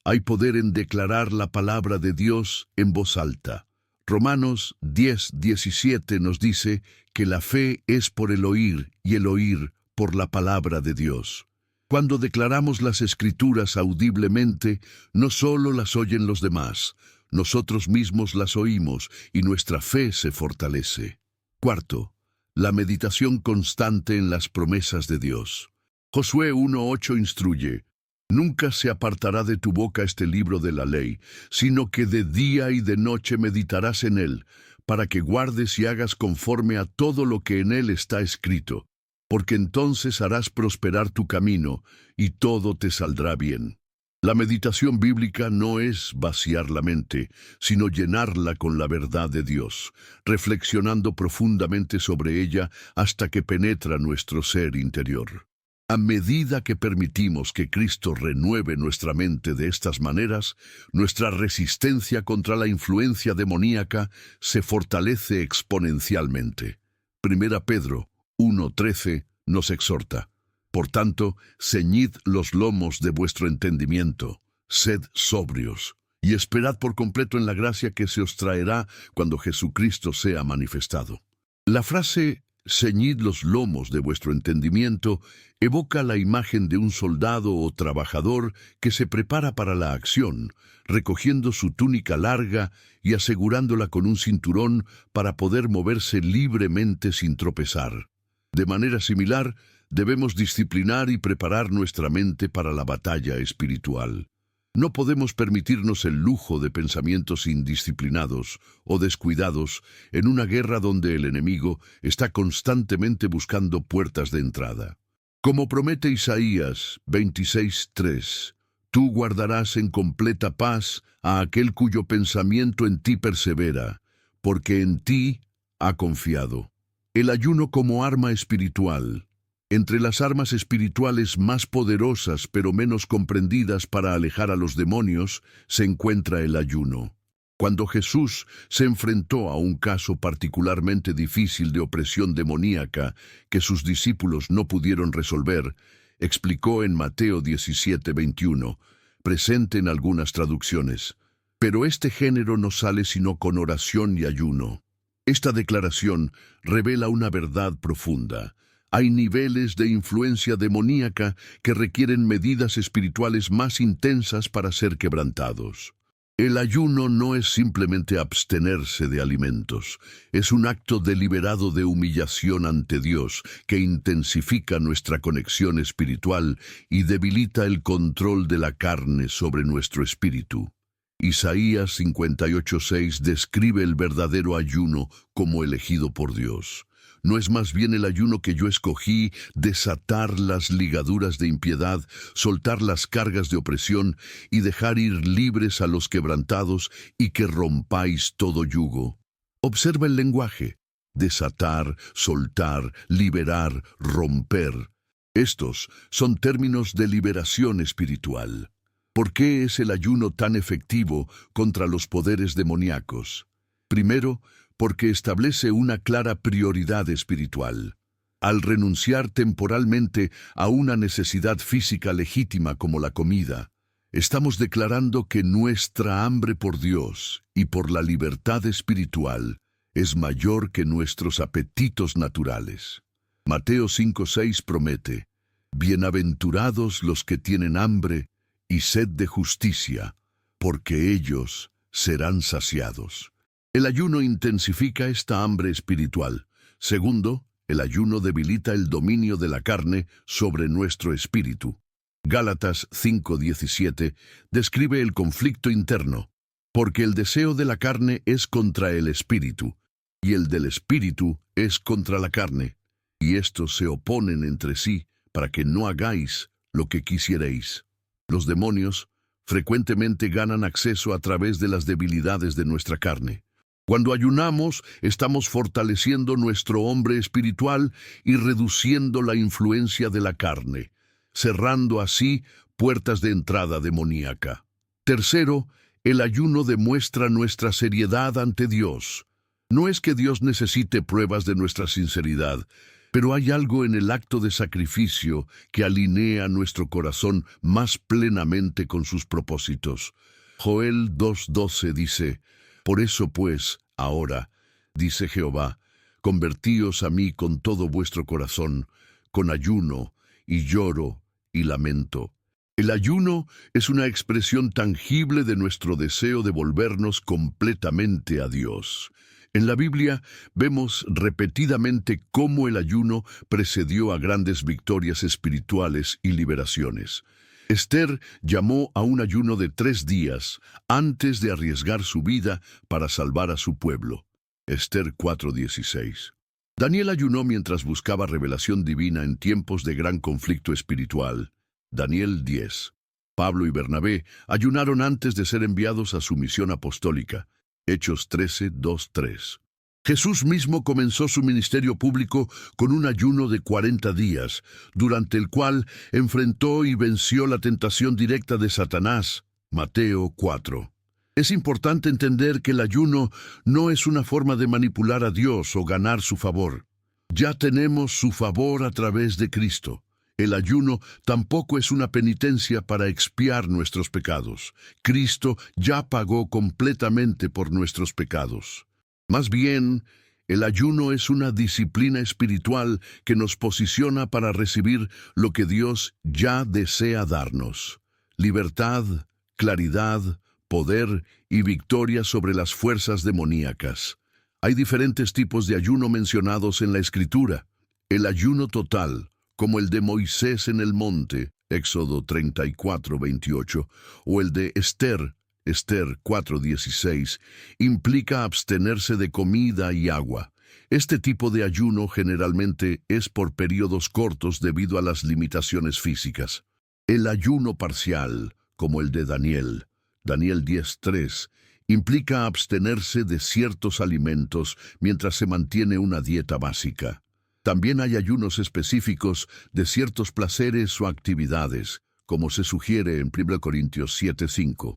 Hay poder en declarar la palabra de Dios en voz alta. Romanos 10:17 nos dice que la fe es por el oír y el oír por la palabra de Dios. Cuando declaramos las Escrituras audiblemente, no solo las oyen los demás, nosotros mismos las oímos y nuestra fe se fortalece. Cuarto, la meditación constante en las promesas de Dios. Josué 1:8 instruye: nunca se apartará de tu boca este libro de la ley, sino que de día y de noche meditarás en él, para que guardes y hagas conforme a todo lo que en él está escrito, porque entonces harás prosperar tu camino, y todo te saldrá bien. La meditación bíblica no es vaciar la mente, sino llenarla con la verdad de Dios, reflexionando profundamente sobre ella hasta que penetra nuestro ser interior. A medida que permitimos que Cristo renueve nuestra mente de estas maneras, nuestra resistencia contra la influencia demoníaca se fortalece exponencialmente. 1 Pedro 1:13 nos exhorta: por tanto, ceñid los lomos de vuestro entendimiento, sed sobrios, y esperad por completo en la gracia que se os traerá cuando Jesucristo sea manifestado. La frase ceñid los lomos de vuestro entendimiento evoca la imagen de un soldado o trabajador que se prepara para la acción, recogiendo su túnica larga y asegurándola con un cinturón para poder moverse libremente sin tropezar. De manera similar, debemos disciplinar y preparar nuestra mente para la batalla espiritual. No podemos permitirnos el lujo de pensamientos indisciplinados o descuidados en una guerra donde el enemigo está constantemente buscando puertas de entrada. Como promete Isaías 26:3, tú guardarás en completa paz a aquel cuyo pensamiento en ti persevera, porque en ti ha confiado. El ayuno como arma espiritual. Entre las armas espirituales más poderosas pero menos comprendidas para alejar a los demonios se encuentra el ayuno. Cuando Jesús se enfrentó a un caso particularmente difícil de opresión demoníaca que sus discípulos no pudieron resolver, explicó en Mateo 17:21, presente en algunas traducciones: pero este género no sale sino con oración y ayuno. Esta declaración revela una verdad profunda. Hay niveles de influencia demoníaca que requieren medidas espirituales más intensas para ser quebrantados. El ayuno no es simplemente abstenerse de alimentos, es un acto deliberado de humillación ante Dios que intensifica nuestra conexión espiritual y debilita el control de la carne sobre nuestro espíritu. Isaías 58:6 describe el verdadero ayuno como elegido por Dios. ¿No es más bien el ayuno que yo escogí, desatar las ligaduras de impiedad, soltar las cargas de opresión y dejar ir libres a los quebrantados y que rompáis todo yugo? Observa el lenguaje: desatar, soltar, liberar, romper. Estos son términos de liberación espiritual. ¿Por qué es el ayuno tan efectivo contra los poderes demoníacos? Primero, porque establece una clara prioridad espiritual. Al renunciar temporalmente a una necesidad física legítima como la comida, estamos declarando que nuestra hambre por Dios y por la libertad espiritual es mayor que nuestros apetitos naturales. Mateo 5:6 promete: bienaventurados los que tienen hambre y sed de justicia, porque ellos serán saciados. El ayuno intensifica esta hambre espiritual. Segundo, el ayuno debilita el dominio de la carne sobre nuestro espíritu. Gálatas 5:17 describe el conflicto interno, porque el deseo de la carne es contra el espíritu, y el del espíritu es contra la carne, y estos se oponen entre sí para que no hagáis lo que quisierais. Los demonios frecuentemente ganan acceso a través de las debilidades de nuestra carne. Cuando ayunamos, estamos fortaleciendo nuestro hombre espiritual y reduciendo la influencia de la carne, cerrando así puertas de entrada demoníaca. Tercero, el ayuno demuestra nuestra seriedad ante Dios. No es que Dios necesite pruebas de nuestra sinceridad, pero hay algo en el acto de sacrificio que alinea nuestro corazón más plenamente con sus propósitos. Joel 2:12 dice: por eso pues, ahora, dice Jehová, convertíos a mí con todo vuestro corazón, con ayuno y lloro y lamento. El ayuno es una expresión tangible de nuestro deseo de volvernos completamente a Dios. En la Biblia vemos repetidamente cómo el ayuno precedió a grandes victorias espirituales y liberaciones. Esther llamó a un ayuno de 3 días antes de arriesgar su vida para salvar a su pueblo. Esther 4:16. Daniel ayunó mientras buscaba revelación divina en tiempos de gran conflicto espiritual. Daniel 10. Pablo y Bernabé ayunaron antes de ser enviados a su misión apostólica. Hechos 13:2-3. Jesús mismo comenzó su ministerio público con un ayuno de 40 días, durante el cual enfrentó y venció la tentación directa de Satanás. Mateo 4. Es importante entender que el ayuno no es una forma de manipular a Dios o ganar su favor. Ya tenemos su favor a través de Cristo. El ayuno tampoco es una penitencia para expiar nuestros pecados. Cristo ya pagó completamente por nuestros pecados. Más bien, el ayuno es una disciplina espiritual que nos posiciona para recibir lo que Dios ya desea darnos: libertad, claridad, poder y victoria sobre las fuerzas demoníacas. Hay diferentes tipos de ayuno mencionados en la Escritura. El ayuno total, como el de Moisés en el monte, Éxodo 34:28, o el de Esther 4:16, implica abstenerse de comida y agua. Este tipo de ayuno generalmente es por periodos cortos debido a las limitaciones físicas. El ayuno parcial, como el de Daniel 10:3, implica abstenerse de ciertos alimentos mientras se mantiene una dieta básica. También hay ayunos específicos de ciertos placeres o actividades, como se sugiere en 1 Corintios 7:5.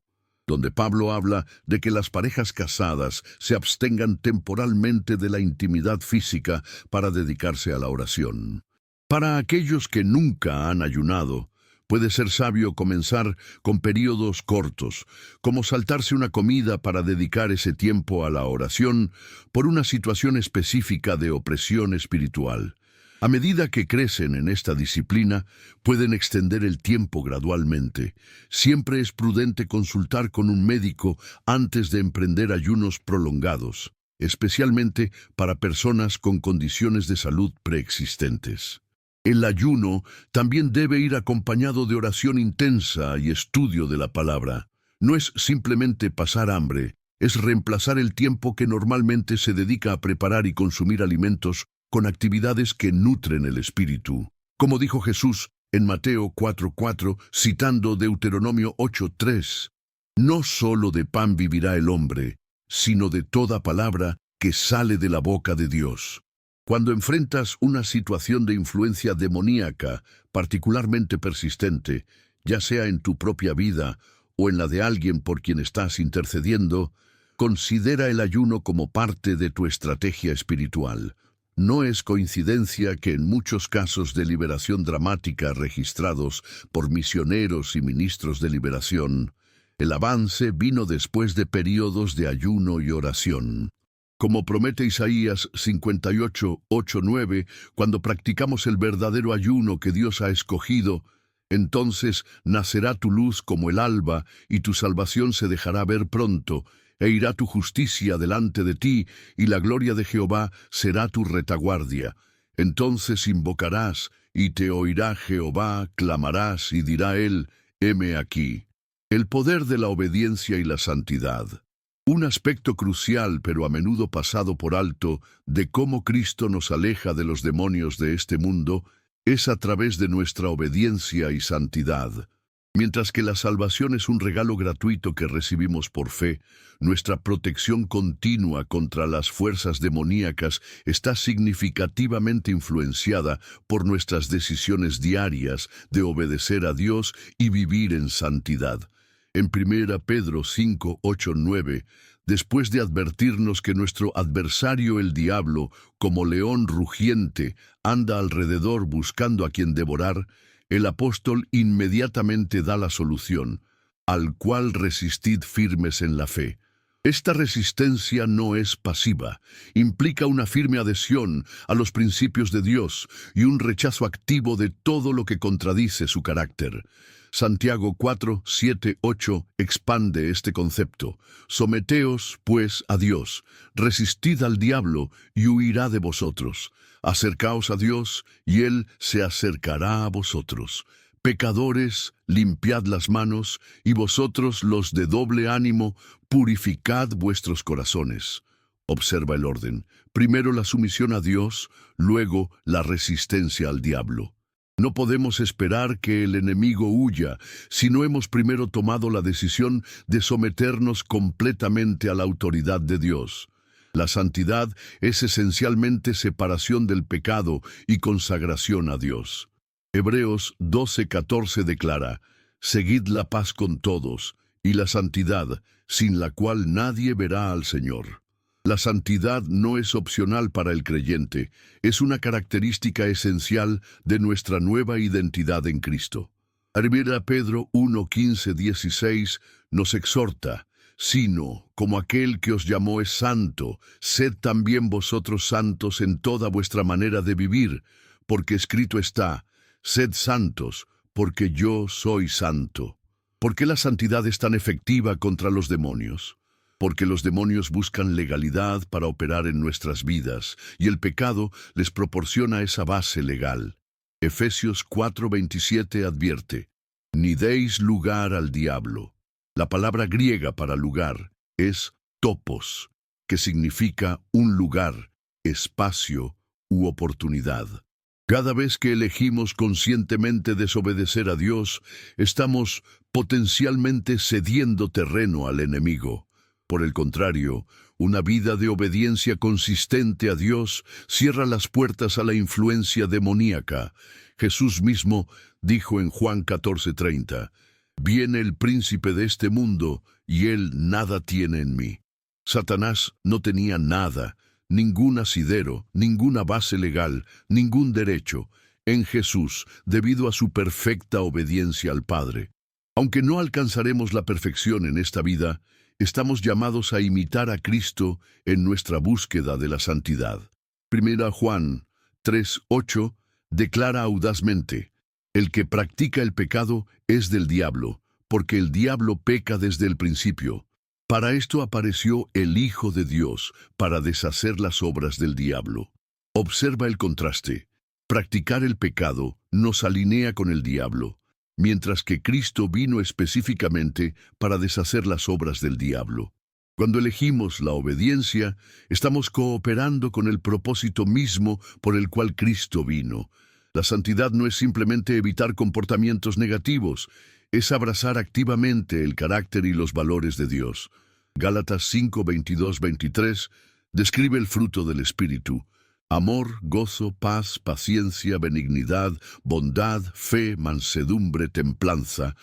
Donde Pablo habla de que las parejas casadas se abstengan temporalmente de la intimidad física para dedicarse a la oración. Para aquellos que nunca han ayunado, puede ser sabio comenzar con períodos cortos, como saltarse una comida para dedicar ese tiempo a la oración por una situación específica de opresión espiritual. A medida que crecen en esta disciplina, pueden extender el tiempo gradualmente. Siempre es prudente consultar con un médico antes de emprender ayunos prolongados, especialmente para personas con condiciones de salud preexistentes. El ayuno también debe ir acompañado de oración intensa y estudio de la palabra. No es simplemente pasar hambre, es reemplazar el tiempo que normalmente se dedica a preparar y consumir alimentos con actividades que nutren el espíritu. Como dijo Jesús en Mateo 4:4, citando Deuteronomio 8:3, «No solo de pan vivirá el hombre, sino de toda palabra que sale de la boca de Dios». Cuando enfrentas una situación de influencia demoníaca, particularmente persistente, ya sea en tu propia vida o en la de alguien por quien estás intercediendo, considera el ayuno como parte de tu estrategia espiritual. No es coincidencia que en muchos casos de liberación dramática registrados por misioneros y ministros de liberación, el avance vino después de períodos de ayuno y oración. Como promete Isaías 58:8-9, cuando practicamos el verdadero ayuno que Dios ha escogido, entonces nacerá tu luz como el alba y tu salvación se dejará ver pronto, e irá tu justicia delante de ti, y la gloria de Jehová será tu retaguardia. Entonces invocarás, y te oirá Jehová, clamarás, y dirá él, heme aquí. El poder de la obediencia y la santidad. Un aspecto crucial, pero a menudo pasado por alto, de cómo Cristo nos aleja de los demonios de este mundo, es a través de nuestra obediencia y santidad. Mientras que la salvación es un regalo gratuito que recibimos por fe, nuestra protección continua contra las fuerzas demoníacas está significativamente influenciada por nuestras decisiones diarias de obedecer a Dios y vivir en santidad. En 1 Pedro 5:8-9, después de advertirnos que nuestro adversario el diablo, como león rugiente, anda alrededor buscando a quien devorar, el apóstol inmediatamente da la solución, al cual resistid firmes en la fe. Esta resistencia no es pasiva, implica una firme adhesión a los principios de Dios y un rechazo activo de todo lo que contradice su carácter. Santiago 4:7-8 expande este concepto. Someteos, pues, a Dios, resistid al diablo y huirá de vosotros. Acercaos a Dios y Él se acercará a vosotros. Pecadores, limpiad las manos, y vosotros los de doble ánimo, purificad vuestros corazones. Observa el orden. Primero la sumisión a Dios, luego la resistencia al diablo. No podemos esperar que el enemigo huya si no hemos primero tomado la decisión de someternos completamente a la autoridad de Dios. La santidad es esencialmente separación del pecado y consagración a Dios. Hebreos 12:14 declara, «Seguid la paz con todos, y la santidad, sin la cual nadie verá al Señor». La santidad no es opcional para el creyente, es una característica esencial de nuestra nueva identidad en Cristo. 1 Pedro 1:15-16 nos exhorta, «Sino, como aquel que os llamó es santo, sed también vosotros santos en toda vuestra manera de vivir, porque escrito está, sed santos, porque yo soy santo». ¿Por qué la santidad es tan efectiva contra los demonios? Porque los demonios buscan legalidad para operar en nuestras vidas, y el pecado les proporciona esa base legal. Efesios 4:27 advierte, «Ni deis lugar al diablo». La palabra griega para lugar es topos, que significa un lugar, espacio u oportunidad. Cada vez que elegimos conscientemente desobedecer a Dios, estamos potencialmente cediendo terreno al enemigo. Por el contrario, una vida de obediencia consistente a Dios cierra las puertas a la influencia demoníaca. Jesús mismo dijo en Juan 14:30, «Viene el príncipe de este mundo, y él nada tiene en mí». Satanás no tenía nada, ningún asidero, ninguna base legal, ningún derecho, en Jesús, debido a su perfecta obediencia al Padre. Aunque no alcanzaremos la perfección en esta vida, estamos llamados a imitar a Cristo en nuestra búsqueda de la santidad. 1 Juan 3:8 declara audazmente: el que practica el pecado es del diablo, porque el diablo peca desde el principio. Para esto apareció el Hijo de Dios, para deshacer las obras del diablo. Observa el contraste. Practicar el pecado nos alinea con el diablo, mientras que Cristo vino específicamente para deshacer las obras del diablo. Cuando elegimos la obediencia, estamos cooperando con el propósito mismo por el cual Cristo vino. La santidad no es simplemente evitar comportamientos negativos, es abrazar activamente el carácter y los valores de Dios. Gálatas 5:22-23 describe el fruto del Espíritu: amor, gozo, paz, paciencia, benignidad, bondad, fe, mansedumbre, templanza.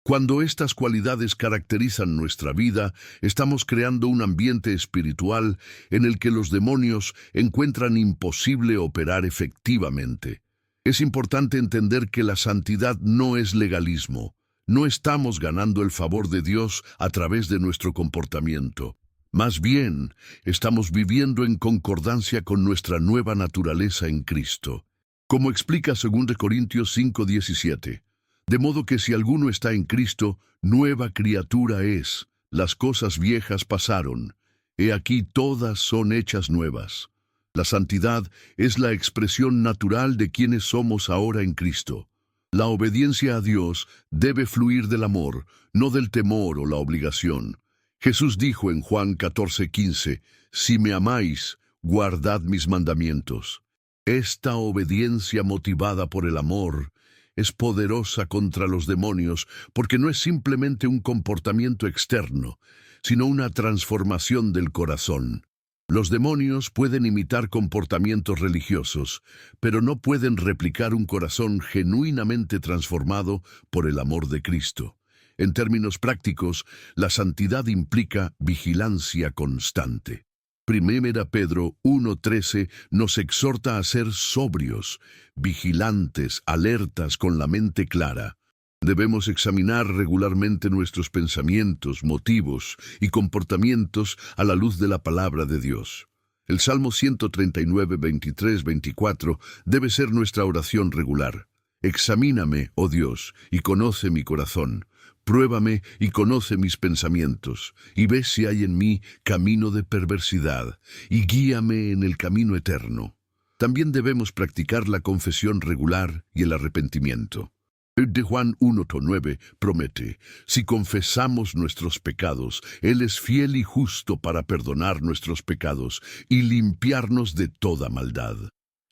Cuando estas cualidades caracterizan nuestra vida, estamos creando un ambiente espiritual en el que los demonios encuentran imposible operar efectivamente. Es importante entender que la santidad no es legalismo. No estamos ganando el favor de Dios a través de nuestro comportamiento. Más bien, estamos viviendo en concordancia con nuestra nueva naturaleza en Cristo. Como explica 2 Corintios 5:17. De modo que si alguno está en Cristo, nueva criatura es. Las cosas viejas pasaron. He aquí todas son hechas nuevas. La santidad es la expresión natural de quienes somos ahora en Cristo. La obediencia a Dios debe fluir del amor, no del temor o la obligación. Jesús dijo en Juan 14:15, si me amáis, guardad mis mandamientos. Esta obediencia motivada por el amor es poderosa contra los demonios porque no es simplemente un comportamiento externo, sino una transformación del corazón. Los demonios pueden imitar comportamientos religiosos, pero no pueden replicar un corazón genuinamente transformado por el amor de Cristo. En términos prácticos, la santidad implica vigilancia constante. 1 Pedro 1:13 nos exhorta a ser sobrios, vigilantes, alertas, con la mente clara. Debemos examinar regularmente nuestros pensamientos, motivos y comportamientos a la luz de la palabra de Dios. El Salmo 139, 23, 24 debe ser nuestra oración regular. Examíname, oh Dios, y conoce mi corazón. Pruébame y conoce mis pensamientos, y ve si hay en mí camino de perversidad, y guíame en el camino eterno. También debemos practicar la confesión regular y el arrepentimiento. De Juan 1:9 promete: si confesamos nuestros pecados, Él es fiel y justo para perdonar nuestros pecados y limpiarnos de toda maldad.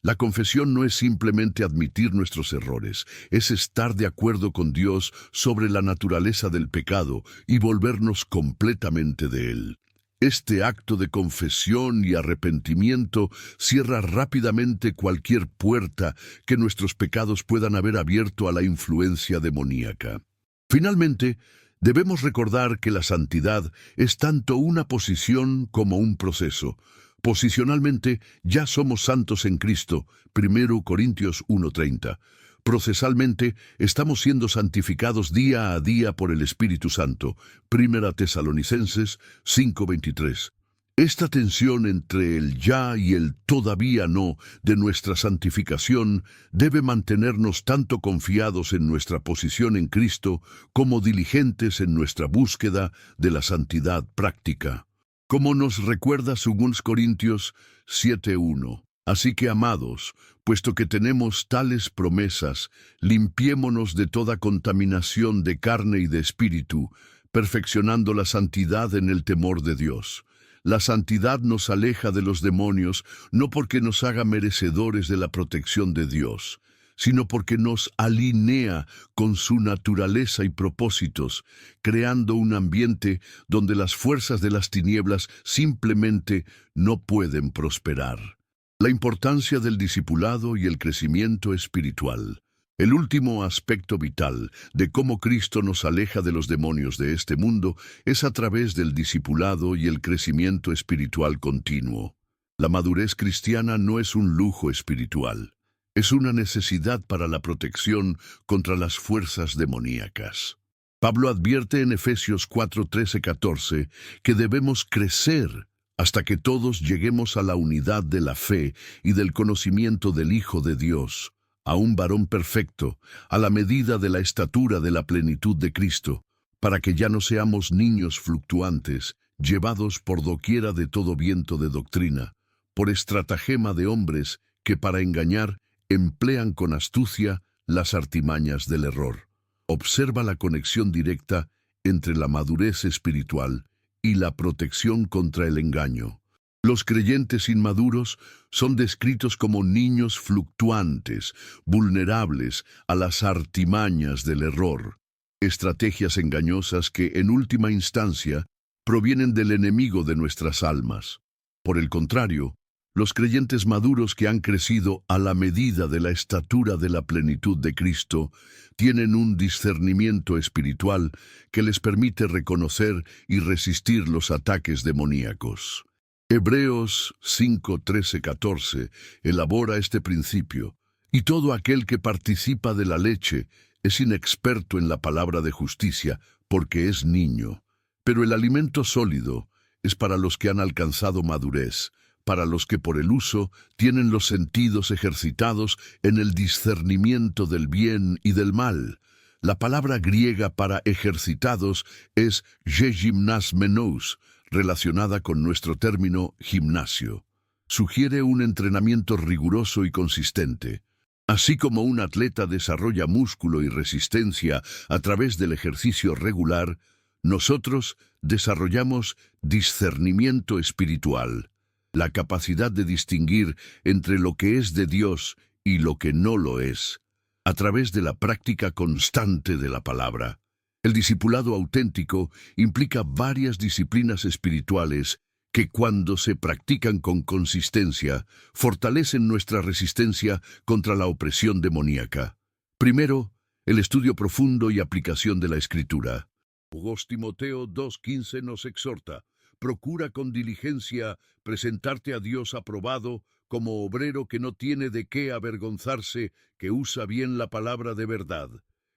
La confesión no es simplemente admitir nuestros errores, es estar de acuerdo con Dios sobre la naturaleza del pecado y volvernos completamente de Él. Este acto de confesión y arrepentimiento cierra rápidamente cualquier puerta que nuestros pecados puedan haber abierto a la influencia demoníaca. Finalmente, debemos recordar que la santidad es tanto una posición como un proceso. Posicionalmente, ya somos santos en Cristo, 1 Corintios 1:30. Procesalmente, estamos siendo santificados día a día por el Espíritu Santo, 1 Tesalonicenses 5:23. Esta tensión entre el ya y el todavía no de nuestra santificación debe mantenernos tanto confiados en nuestra posición en Cristo como diligentes en nuestra búsqueda de la santidad práctica. Como nos recuerda 2 Corintios 7:1. Así que, amados, puesto que tenemos tales promesas, limpiémonos de toda contaminación de carne y de espíritu, perfeccionando la santidad en el temor de Dios. La santidad nos aleja de los demonios, no porque nos haga merecedores de la protección de Dios, sino porque nos alinea con su naturaleza y propósitos, creando un ambiente donde las fuerzas de las tinieblas simplemente no pueden prosperar. La importancia del discipulado y el crecimiento espiritual. El último aspecto vital de cómo Cristo nos aleja de los demonios de este mundo es a través del discipulado y el crecimiento espiritual continuo. La madurez cristiana no es un lujo espiritual. Es una necesidad para la protección contra las fuerzas demoníacas. Pablo advierte en Efesios 4:13-14 que debemos crecer hasta que todos lleguemos a la unidad de la fe y del conocimiento del Hijo de Dios, a un varón perfecto, a la medida de la estatura de la plenitud de Cristo, para que ya no seamos niños fluctuantes, llevados por doquiera de todo viento de doctrina, por estratagema de hombres que para engañar emplean con astucia las artimañas del error. Observa la conexión directa entre la madurez espiritual y la protección contra el engaño. Los creyentes inmaduros son descritos como niños fluctuantes, vulnerables a las artimañas del error, estrategias engañosas que, en última instancia, provienen del enemigo de nuestras almas. Por el contrario, los creyentes maduros que han crecido a la medida de la estatura de la plenitud de Cristo tienen un discernimiento espiritual que les permite reconocer y resistir los ataques demoníacos. Hebreos 5, 13, 14 elabora este principio: y todo aquel que participa de la leche es inexperto en la palabra de justicia, porque es niño. Pero el alimento sólido es para los que han alcanzado madurez, para los que por el uso tienen los sentidos ejercitados en el discernimiento del bien y del mal. La palabra griega para ejercitados es gymnasmenos, relacionada con nuestro término gimnasio. Sugiere un entrenamiento riguroso y consistente. Así como un atleta desarrolla músculo y resistencia a través del ejercicio regular, nosotros desarrollamos discernimiento espiritual, la capacidad de distinguir entre lo que es de Dios y lo que no lo es, a través de la práctica constante de la palabra. El discipulado auténtico implica varias disciplinas espirituales que, cuando se practican con consistencia, fortalecen nuestra resistencia contra la opresión demoníaca. Primero, el estudio profundo y aplicación de la Escritura. 2 Timoteo 2:15 nos exhorta: procura con diligencia presentarte a Dios aprobado, como obrero que no tiene de qué avergonzarse, que usa bien la palabra de verdad.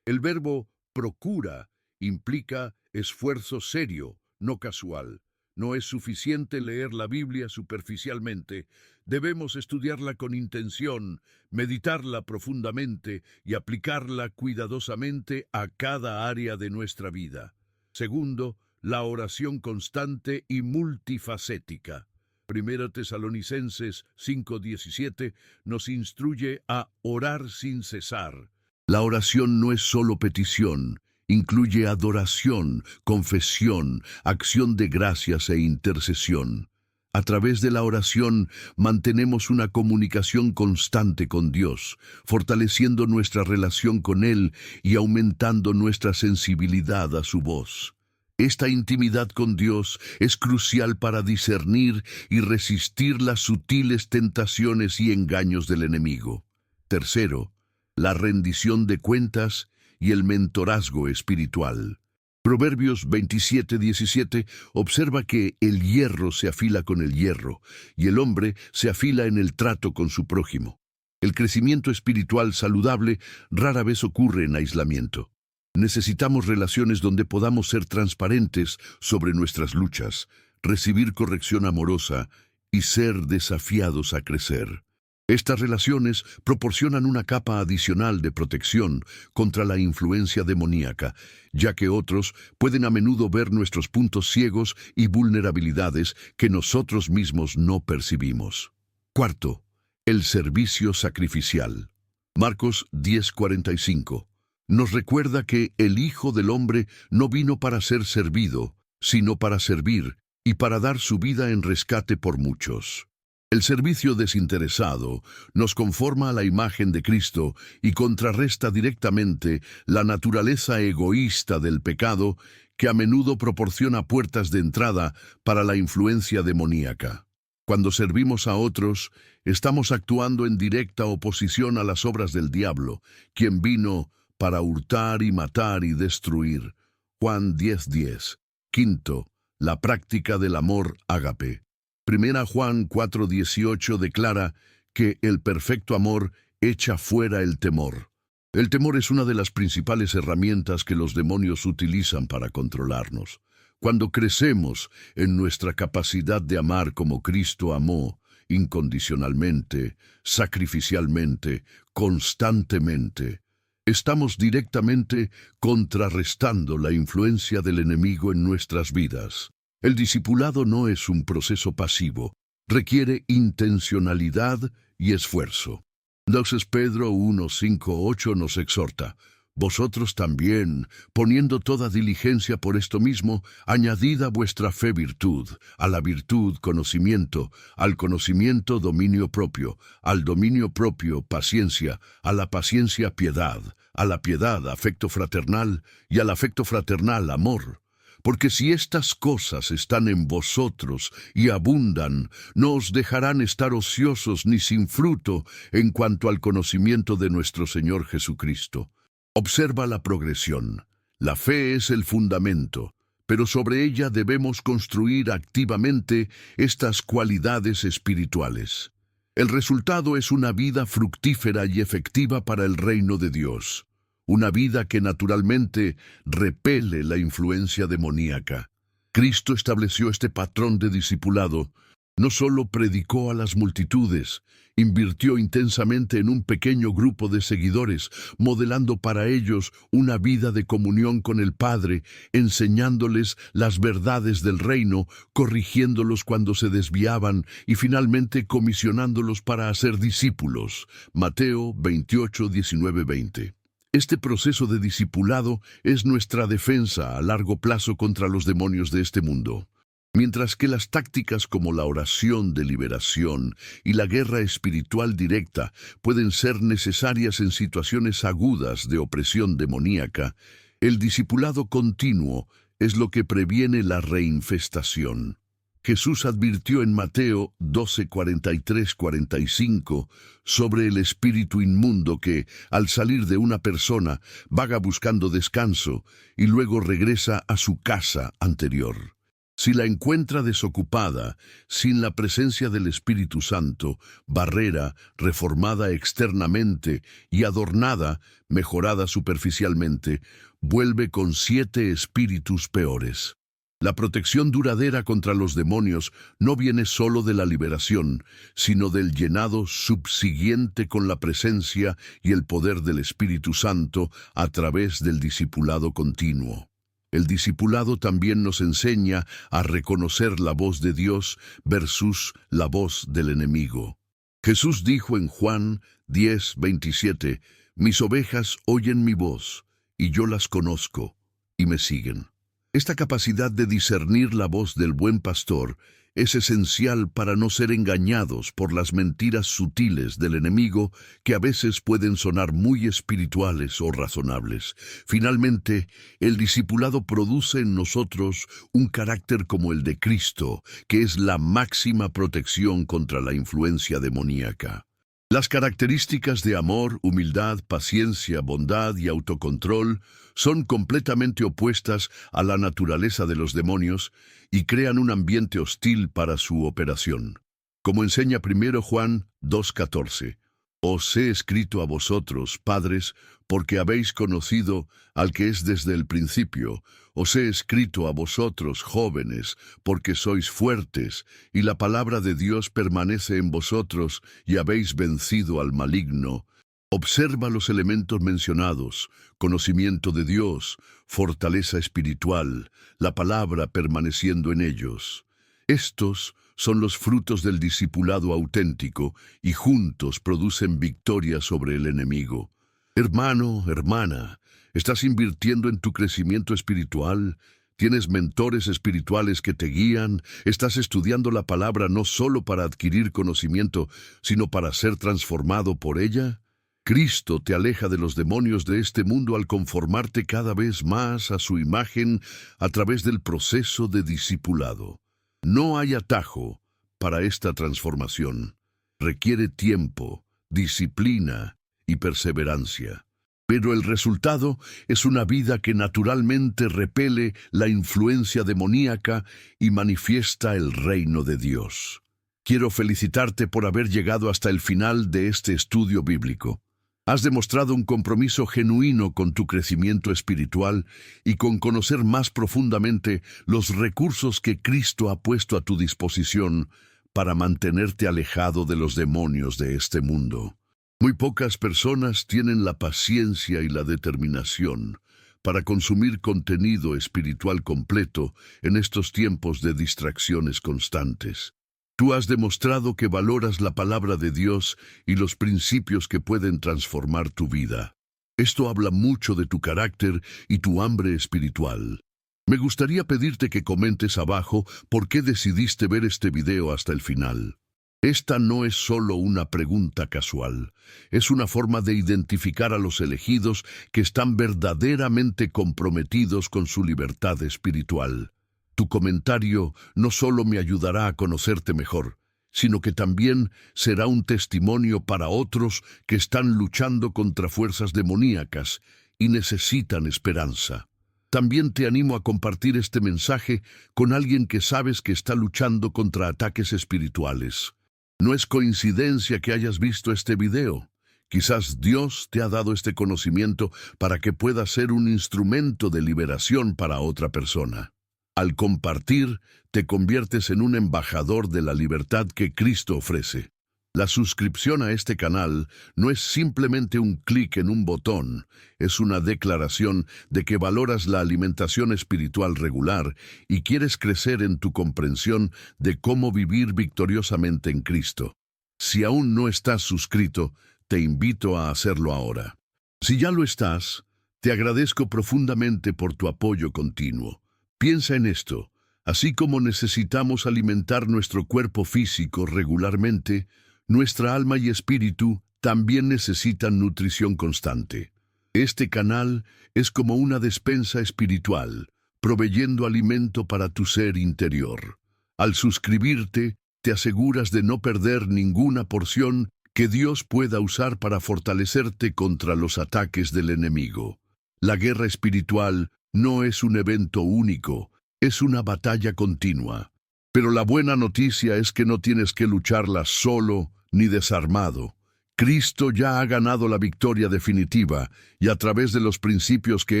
El verbo procura implica esfuerzo serio, no casual. No es suficiente leer la Biblia superficialmente. Debemos estudiarla con intención, meditarla profundamente y aplicarla cuidadosamente a cada área de nuestra vida. Segundo, la oración constante y multifacética. 1 Tesalonicenses 5:17 nos instruye a orar sin cesar. La oración no es solo petición, incluye adoración, confesión, acción de gracias e intercesión. A través de la oración mantenemos una comunicación constante con Dios, fortaleciendo nuestra relación con Él y aumentando nuestra sensibilidad a su voz. Esta intimidad con Dios es crucial para discernir y resistir las sutiles tentaciones y engaños del enemigo. Tercero, la rendición de cuentas y el mentorazgo espiritual. Proverbios 27:17 observa que el hierro se afila con el hierro y el hombre se afila en el trato con su prójimo. El crecimiento espiritual saludable rara vez ocurre en aislamiento. Necesitamos relaciones donde podamos ser transparentes sobre nuestras luchas, recibir corrección amorosa y ser desafiados a crecer. Estas relaciones proporcionan una capa adicional de protección contra la influencia demoníaca, ya que otros pueden a menudo ver nuestros puntos ciegos y vulnerabilidades que nosotros mismos no percibimos. Cuarto, el servicio sacrificial. Marcos 10:45 nos recuerda que el Hijo del Hombre no vino para ser servido, sino para servir y para dar su vida en rescate por muchos. El servicio desinteresado nos conforma a la imagen de Cristo y contrarresta directamente la naturaleza egoísta del pecado que a menudo proporciona puertas de entrada para la influencia demoníaca. Cuando servimos a otros, estamos actuando en directa oposición a las obras del diablo, quien vino para hurtar y matar y destruir. Juan 10:10. Quinto, la práctica del amor ágape. 1 Juan 4:18 declara que el perfecto amor echa fuera el temor. El temor es una de las principales herramientas que los demonios utilizan para controlarnos. Cuando crecemos en nuestra capacidad de amar como Cristo amó, incondicionalmente, sacrificialmente, constantemente, estamos directamente contrarrestando la influencia del enemigo en nuestras vidas. El discipulado no es un proceso pasivo, requiere intencionalidad y esfuerzo. Entonces Pedro 1, 5, 8 nos exhorta: vosotros también, poniendo toda diligencia por esto mismo, añadid a vuestra fe virtud, a la virtud conocimiento, al conocimiento dominio propio, al dominio propio paciencia, a la paciencia piedad, a la piedad afecto fraternal y al afecto fraternal amor. Porque si estas cosas están en vosotros y abundan, no os dejarán estar ociosos ni sin fruto en cuanto al conocimiento de nuestro Señor Jesucristo. Observa la progresión. La fe es el fundamento, pero sobre ella debemos construir activamente estas cualidades espirituales. El resultado es una vida fructífera y efectiva para el reino de Dios. Una vida que naturalmente repele la influencia demoníaca. Cristo estableció este patrón de discipulado. No solo predicó a las multitudes, invirtió intensamente en un pequeño grupo de seguidores, modelando para ellos una vida de comunión con el Padre, enseñándoles las verdades del reino, corrigiéndolos cuando se desviaban y finalmente comisionándolos para hacer discípulos. Mateo 28, 19, 20. Este proceso de discipulado es nuestra defensa a largo plazo contra los demonios de este mundo. Mientras que las tácticas como la oración de liberación y la guerra espiritual directa pueden ser necesarias en situaciones agudas de opresión demoníaca, el discipulado continuo es lo que previene la reinfestación. Jesús advirtió en Mateo 12, 43, 45 sobre el espíritu inmundo que, al salir de una persona, vaga buscando descanso y luego regresa a su casa anterior. Si la encuentra desocupada, sin la presencia del Espíritu Santo, barrera, reformada externamente y adornada, mejorada superficialmente, vuelve con 7 espíritus peores. La protección duradera contra los demonios no viene solo de la liberación, sino del llenado subsiguiente con la presencia y el poder del Espíritu Santo a través del discipulado continuo. El discipulado también nos enseña a reconocer la voz de Dios versus la voz del enemigo. Jesús dijo en Juan 10, 27, «Mis ovejas oyen mi voz, y yo las conozco, y me siguen». Esta capacidad de discernir la voz del buen pastor es esencial para no ser engañados por las mentiras sutiles del enemigo que a veces pueden sonar muy espirituales o razonables. Finalmente, el discipulado produce en nosotros un carácter como el de Cristo, que es la máxima protección contra la influencia demoníaca. Las características de amor, humildad, paciencia, bondad y autocontrol son completamente opuestas a la naturaleza de los demonios y crean un ambiente hostil para su operación. Como enseña 1 Juan 2:14, «Os he escrito a vosotros, padres, porque habéis conocido al que es desde el principio. Os he escrito a vosotros, jóvenes, porque sois fuertes, y la palabra de Dios permanece en vosotros, y habéis vencido al maligno». Observa los elementos mencionados: conocimiento de Dios, fortaleza espiritual, la palabra permaneciendo en ellos. Estos son los frutos del discipulado auténtico y juntos producen victoria sobre el enemigo. Hermano, hermana, ¿estás invirtiendo en tu crecimiento espiritual? ¿Tienes mentores espirituales que te guían? ¿Estás estudiando la palabra no solo para adquirir conocimiento, sino para ser transformado por ella? Cristo te aleja de los demonios de este mundo al conformarte cada vez más a su imagen a través del proceso de discipulado. No hay atajo para esta transformación. Requiere tiempo, disciplina y perseverancia. Pero el resultado es una vida que naturalmente repele la influencia demoníaca y manifiesta el reino de Dios. Quiero felicitarte por haber llegado hasta el final de este estudio bíblico. Has demostrado un compromiso genuino con tu crecimiento espiritual y con conocer más profundamente los recursos que Cristo ha puesto a tu disposición para mantenerte alejado de los demonios de este mundo. Muy pocas personas tienen la paciencia y la determinación para consumir contenido espiritual completo en estos tiempos de distracciones constantes. Tú has demostrado que valoras la palabra de Dios y los principios que pueden transformar tu vida. Esto habla mucho de tu carácter y tu hambre espiritual. Me gustaría pedirte que comentes abajo por qué decidiste ver este video hasta el final. Esta no es solo una pregunta casual, es una forma de identificar a los elegidos que están verdaderamente comprometidos con su libertad espiritual. Tu comentario no solo me ayudará a conocerte mejor, sino que también será un testimonio para otros que están luchando contra fuerzas demoníacas y necesitan esperanza. También te animo a compartir este mensaje con alguien que sabes que está luchando contra ataques espirituales. No es coincidencia que hayas visto este video. Quizás Dios te ha dado este conocimiento para que pueda ser un instrumento de liberación para otra persona. Al compartir, te conviertes en un embajador de la libertad que Cristo ofrece. La suscripción a este canal no es simplemente un clic en un botón, es una declaración de que valoras la alimentación espiritual regular y quieres crecer en tu comprensión de cómo vivir victoriosamente en Cristo. Si aún no estás suscrito, te invito a hacerlo ahora. Si ya lo estás, te agradezco profundamente por tu apoyo continuo. Piensa en esto, así como necesitamos alimentar nuestro cuerpo físico regularmente, nuestra alma y espíritu también necesitan nutrición constante. Este canal es como una despensa espiritual, proveyendo alimento para tu ser interior. Al suscribirte, te aseguras de no perder ninguna porción que Dios pueda usar para fortalecerte contra los ataques del enemigo. La guerra espiritual no es un evento único, es una batalla continua. Pero la buena noticia es que no tienes que lucharla solo ni desarmado. Cristo ya ha ganado la victoria definitiva y a través de los principios que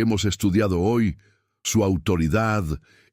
hemos estudiado hoy, su autoridad,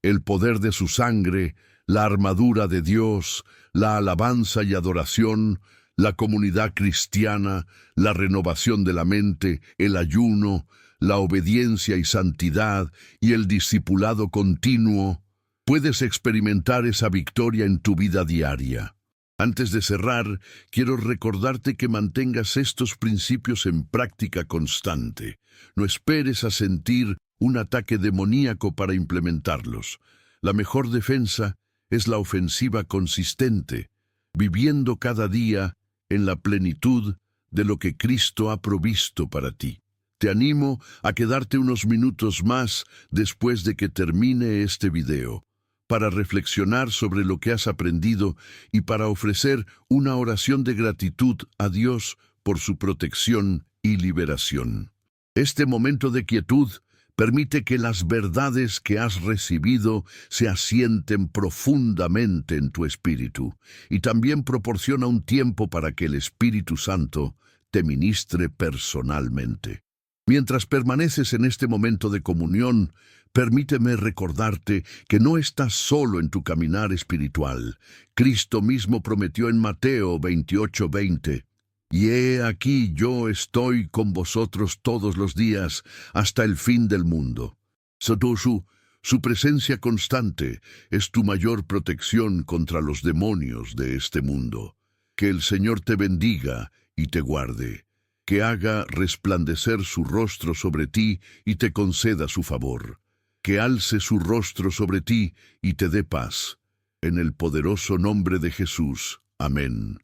el poder de su sangre, la armadura de Dios, la alabanza y adoración, la comunidad cristiana, la renovación de la mente, el ayuno, la obediencia y santidad y el discipulado continuo, puedes experimentar esa victoria en tu vida diaria. Antes de cerrar, quiero recordarte que mantengas estos principios en práctica constante. No esperes a sentir un ataque demoníaco para implementarlos. La mejor defensa es la ofensiva consistente, viviendo cada día en la plenitud de lo que Cristo ha provisto para ti. Te animo a quedarte unos minutos más después de que termine este video, para reflexionar sobre lo que has aprendido y para ofrecer una oración de gratitud a Dios por su protección y liberación. Este momento de quietud permite que las verdades que has recibido se asienten profundamente en tu espíritu y también proporciona un tiempo para que el Espíritu Santo te ministre personalmente. Mientras permaneces en este momento de comunión, permíteme recordarte que no estás solo en tu caminar espiritual. Cristo mismo prometió en Mateo 28:20, «Y he aquí yo estoy con vosotros todos los días hasta el fin del mundo». Su presencia constante es tu mayor protección contra los demonios de este mundo. Que el Señor te bendiga y te guarde, que haga resplandecer su rostro sobre ti y te conceda su favor, que alce su rostro sobre ti y te dé paz. En el poderoso nombre de Jesús. Amén.